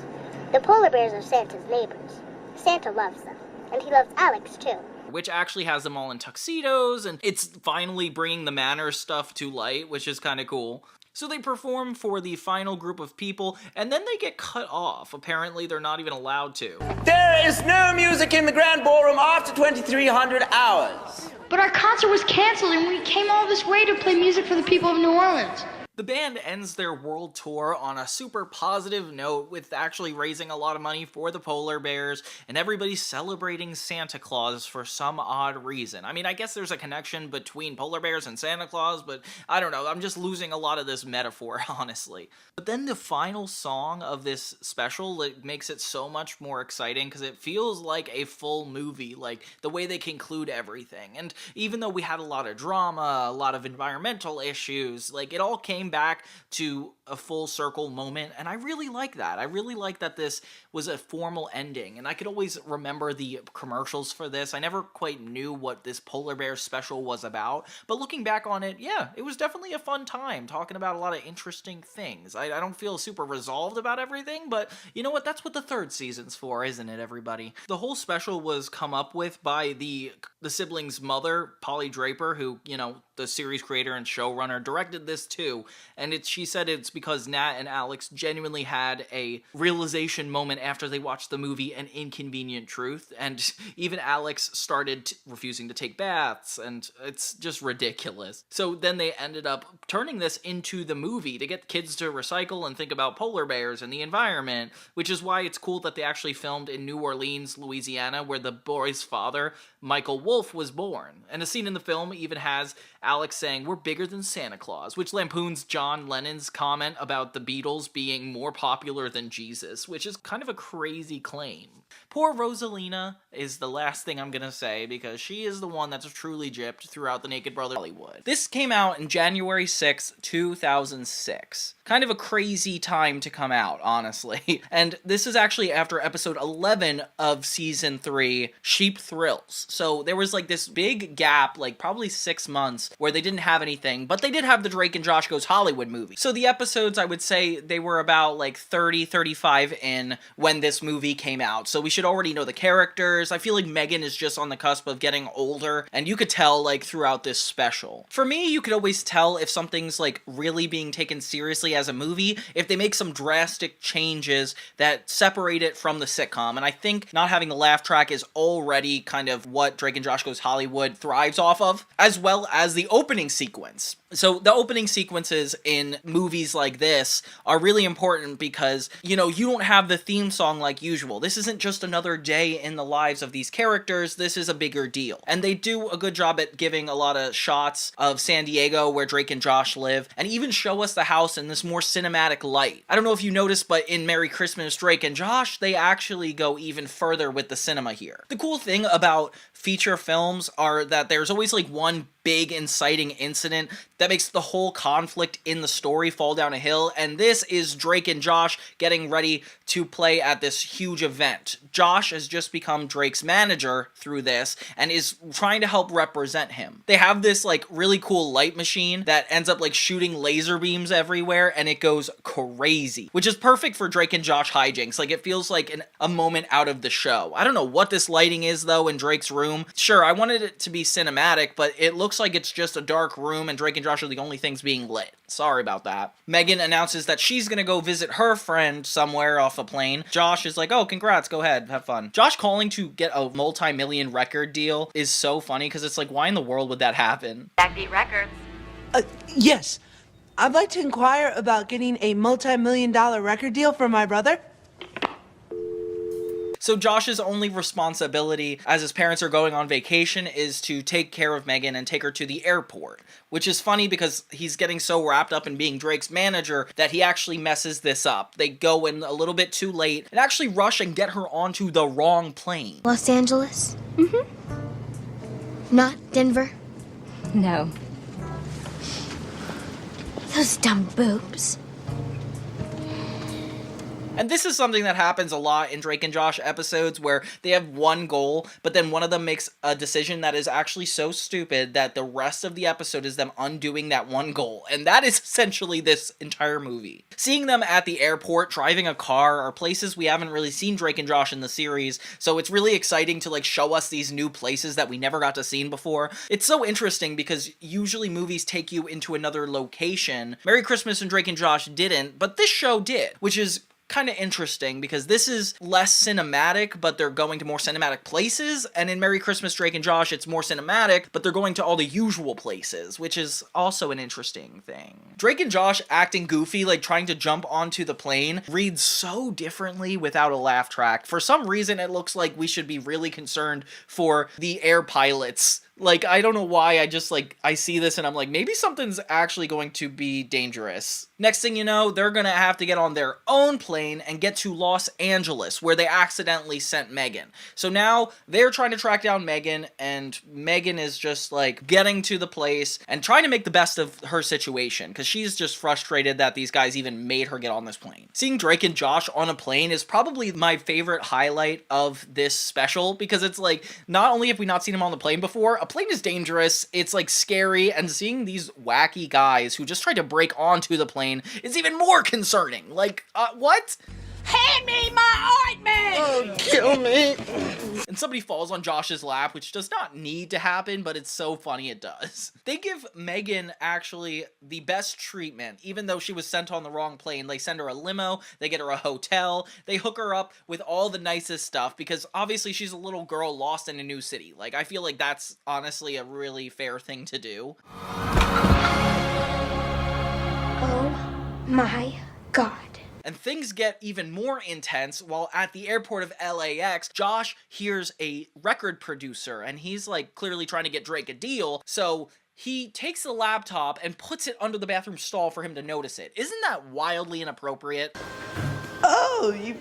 The polar bears are Santa's neighbors. Santa loves them, and he loves Alex too. Which actually has them all in tuxedos, and it's finally bringing the manners stuff to light, which is kind of cool. So they perform for the final group of people, and then they get cut off. Apparently, they're not even allowed to. There is no music in the Grand Ballroom after 2300 hours. But our concert was canceled, and we came all this way to play music for the people of New Orleans. The band ends their world tour on a super positive note with actually raising a lot of money for the polar bears, and everybody's celebrating Santa Claus for some odd reason. I mean, I guess there's a connection between polar bears and Santa Claus, but I don't know, I'm just losing a lot of this metaphor, honestly. But then the final song of this special, it makes it so much more exciting because it feels like a full movie, like the way they conclude everything. And even though we had a lot of drama, a lot of environmental issues, like it all came back to a full circle moment, and I really like that. I really like that this was a formal ending, and I could always remember the commercials for this. I never quite knew what this Polar Bear special was about, but looking back on it, yeah, it was definitely a fun time talking about a lot of interesting things. I don't feel super resolved about everything, but you know what? That's what the third season's for, isn't it, everybody? The whole special was come up with by the siblings' mother, Polly Draper, who, you know, the series creator and showrunner, directed this too, and she said it's because Nat and Alex genuinely had a realization moment after they watched the movie An Inconvenient Truth, and even Alex started refusing to take baths, and it's just ridiculous. So then they ended up turning this into the movie to get kids to recycle and think about polar bears and the environment, which is why it's cool that they actually filmed in New Orleans, Louisiana, where the boy's father, Michael Wolff, was born. And a scene in the film even has Alex saying, "We're bigger than Santa Claus," which lampoons John Lennon's comment about the Beatles being more popular than Jesus, which is kind of a crazy claim. Poor Rosalina is the last thing I'm gonna say, because she is the one that's truly gypped throughout the Naked Brothers Hollywood. This came out in January 6th, 2006. Kind of a crazy time to come out, honestly. And this is actually after episode 11 of season 3, Sheep Thrills. So there was like this big gap, like probably 6 months, where they didn't have anything, but they did have the Drake and Josh Goes Hollywood movie. So the episode episodes, I would say they were about like 30, 35 in when this movie came out. So we should already know the characters. I feel like Megan is just on the cusp of getting older, and you could tell like throughout this special. For me, you could always tell if something's like really being taken seriously as a movie if they make some drastic changes that separate it from the sitcom. And I think not having the laugh track is already kind of what Drake and Josh Goes Hollywood thrives off of, as well as the opening sequence. So the opening sequences in movies like this are really important because, you know, you don't have the theme song like usual. This isn't just another day in the lives of these characters. This is a bigger deal. And they do a good job at giving a lot of shots of San Diego where Drake and Josh live, and even show us the house in this more cinematic light. I don't know if you noticed, but in Merry Christmas, Drake and Josh, they actually go even further with the cinema here. The cool thing about feature films are that there's always like one big inciting incident that makes the whole conflict in the story fall down a hill, and this is Drake and Josh getting ready to play at this huge event. Josh has just become Drake's manager through this and is trying to help represent him. They have this like really cool light machine that ends up like shooting laser beams everywhere, and it goes crazy, which is perfect for Drake and Josh hijinks. Like, it feels like a moment out of the show. I don't know what this lighting is though in Drake's room. Sure, I wanted it to be cinematic, but it looks like it's just a dark room and Drake and Josh are the only things being lit. Sorry about that. Megan announces that she's gonna go visit her friend somewhere off a plane. Josh is like, oh, congrats, go ahead, have fun. Josh calling to get a multi-million record deal is so funny because it's like, why in the world would that happen? Backbeat Records. Yes. I'd like to inquire about getting a multi-million-dollar record deal for my brother. So Josh's only responsibility as his parents are going on vacation is to take care of Megan and take her to the airport, which is funny because he's getting so wrapped up in being Drake's manager that he actually messes this up. They go in a little bit too late and actually rush and get her onto the wrong plane. Los Angeles? Mm-hmm. Not Denver? No. Those dumb boobs. And this is something that happens a lot in Drake and Josh episodes where they have one goal, but then one of them makes a decision that is actually so stupid that the rest of the episode is them undoing that one goal. And that is essentially this entire movie. Seeing them at the airport, driving a car, are places we haven't really seen Drake and Josh in the series, so it's really exciting to like show us these new places that we never got to see before. It's so interesting because usually movies take you into another location. Merry Christmas and Drake and Josh didn't, but this show did, which is kind of interesting because this is less cinematic, but they're going to more cinematic places, and in Merry Christmas, Drake and Josh, it's more cinematic, but they're going to all the usual places, which is also an interesting thing. Drake and Josh acting goofy, like trying to jump onto the plane, reads so differently without a laugh track. For some reason, it looks like we should be really concerned for the air pilots. Like, I don't know why, I see this and I'm like, maybe something's actually going to be dangerous. Next thing you know, they're gonna have to get on their own plane and get to Los Angeles, where they accidentally sent Megan. So now they're trying to track down Megan, and Megan is just like getting to the place and trying to make the best of her situation, because she's just frustrated that these guys even made her get on this plane. Seeing Drake and Josh on a plane is probably my favorite highlight of this special, because it's like, not only have we not seen him on the plane before, a plane is dangerous, it's like scary, and seeing these wacky guys who just tried to break onto the plane is even more concerning. Like, what? Hand me my ointment! Oh, kill me. And somebody falls on Josh's lap, which does not need to happen, but it's so funny it does. They give Megan actually the best treatment, even though she was sent on the wrong plane. They send her a limo, they get her a hotel, they hook her up with all the nicest stuff, because obviously she's a little girl lost in a new city. Like, I feel like that's honestly a really fair thing to do. Oh my God. And things get even more intense while at the airport of LAX, Josh hears a record producer, and he's like clearly trying to get Drake a deal, so he takes the laptop and puts it under the bathroom stall for him to notice it. Isn't that wildly inappropriate? Oh, you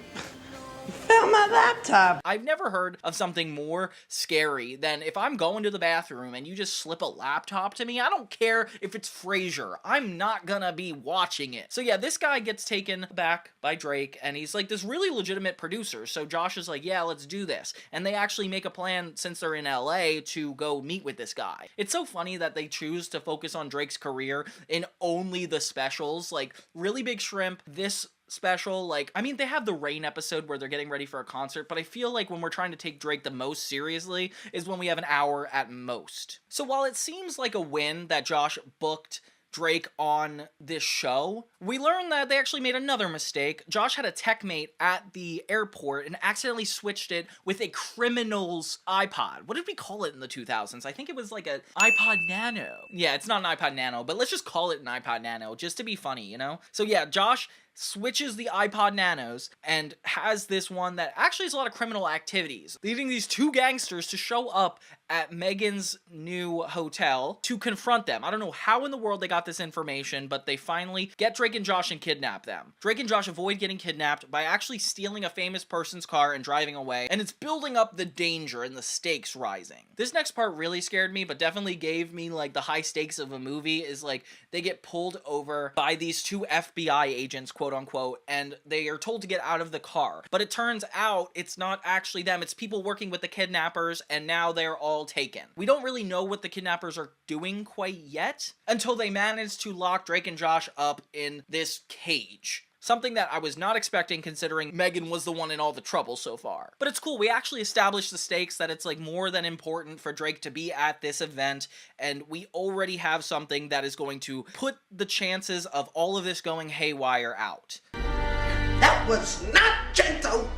on my laptop. I've never heard of something more scary than if I'm going to the bathroom and you just slip a laptop to me. I don't care if it's Frasier. I'm not gonna be watching it. So yeah, this guy gets taken back by Drake, and he's like this really legitimate producer. So Josh is like, yeah, let's do this. And they actually make a plan, since they're in LA, to go meet with this guy. It's so funny that they choose to focus on Drake's career in only the specials. Like, Really Big Shrimp, this special, like, I mean, they have the Rain episode where they're getting ready for a concert, but I feel like when we're trying to take Drake the most seriously is when we have an hour at most. So while it seems like a win that Josh booked Drake on this show, we learned that they actually made another mistake. Josh had a tech mate at the airport and accidentally switched it with a criminal's iPod. What did we call it in the 2000s? I think it was like an iPod Nano. Yeah, it's not an iPod Nano, but let's just call it an iPod Nano just to be funny, you know? So yeah, Josh switches the iPod Nanos and has this one that actually has a lot of criminal activities, leading these two gangsters to show up at Megan's new hotel to confront them. I don't know how in the world they got this information, but they finally get Drake and Josh and kidnap them. Drake and Josh avoid getting kidnapped by actually stealing a famous person's car and driving away, and it's building up the danger and the stakes rising. This next part really scared me, but definitely gave me like the high stakes of a movie. Is like they get pulled over by these two FBI agents, quote unquote, and they are told to get out of the car. But it turns out it's not actually them, it's people working with the kidnappers, and now they're all taken. We don't really know what the kidnappers are doing quite yet until they manage to lock Drake and Josh up in this cage. Something that I was not expecting, considering Megan was the one in all the trouble so far. But it's cool, we actually established the stakes, that it's like more than important for Drake to be at this event, and we already have something that is going to put the chances of all of this going haywire out. That was not gentle.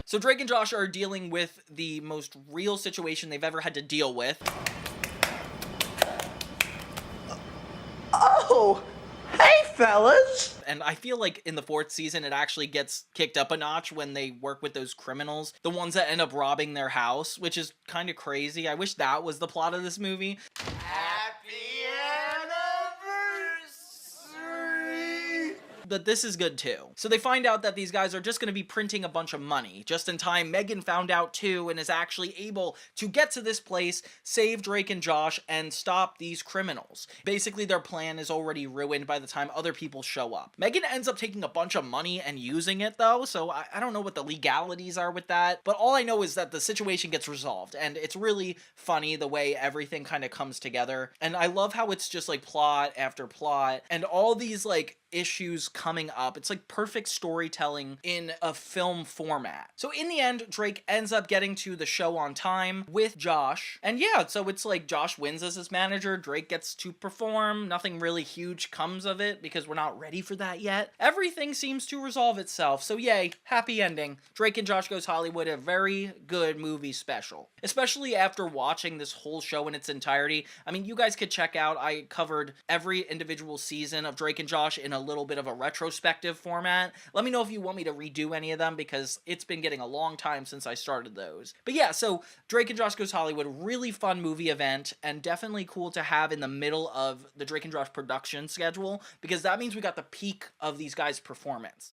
So Drake and Josh are dealing with the most real situation they've ever had to deal with. Oh, hey fellas. And I feel like in the 4th season, it actually gets kicked up a notch when they work with those criminals, the ones that end up robbing their house, which is kind of crazy. I wish that was the plot of this movie. Happy anniversary! But this is good too. So they find out that these guys are just going to be printing a bunch of money. Just in time, Megan found out too and is actually able to get to this place, save Drake and Josh, and stop these criminals. Basically, their plan is already ruined by the time other people show up. Megan ends up taking a bunch of money and using it though, so I don't know what the legalities are with that, but all I know is that the situation gets resolved, and it's really funny the way everything kind of comes together. And I love how it's just like plot after plot, and all these like issues coming up. It's like perfect storytelling in a film format. So in the end, Drake ends up getting to the show on time with Josh. And yeah, so it's like Josh wins as his manager. Drake gets to perform. Nothing really huge comes of it because we're not ready for that yet. Everything seems to resolve itself. So yay, happy ending. Drake and Josh Goes Hollywood, a very good movie special. Especially after watching this whole show in its entirety. I mean, you guys could check out, I covered every individual season of Drake and Josh in a little bit of a retrospective format. Let me know if you want me to redo any of them, because it's been getting a long time since I started those. But yeah, so Drake and Josh Goes Hollywood, really fun movie event, and definitely cool to have in the middle of the Drake and Josh production schedule, because that means we got the peak of these guys' performance.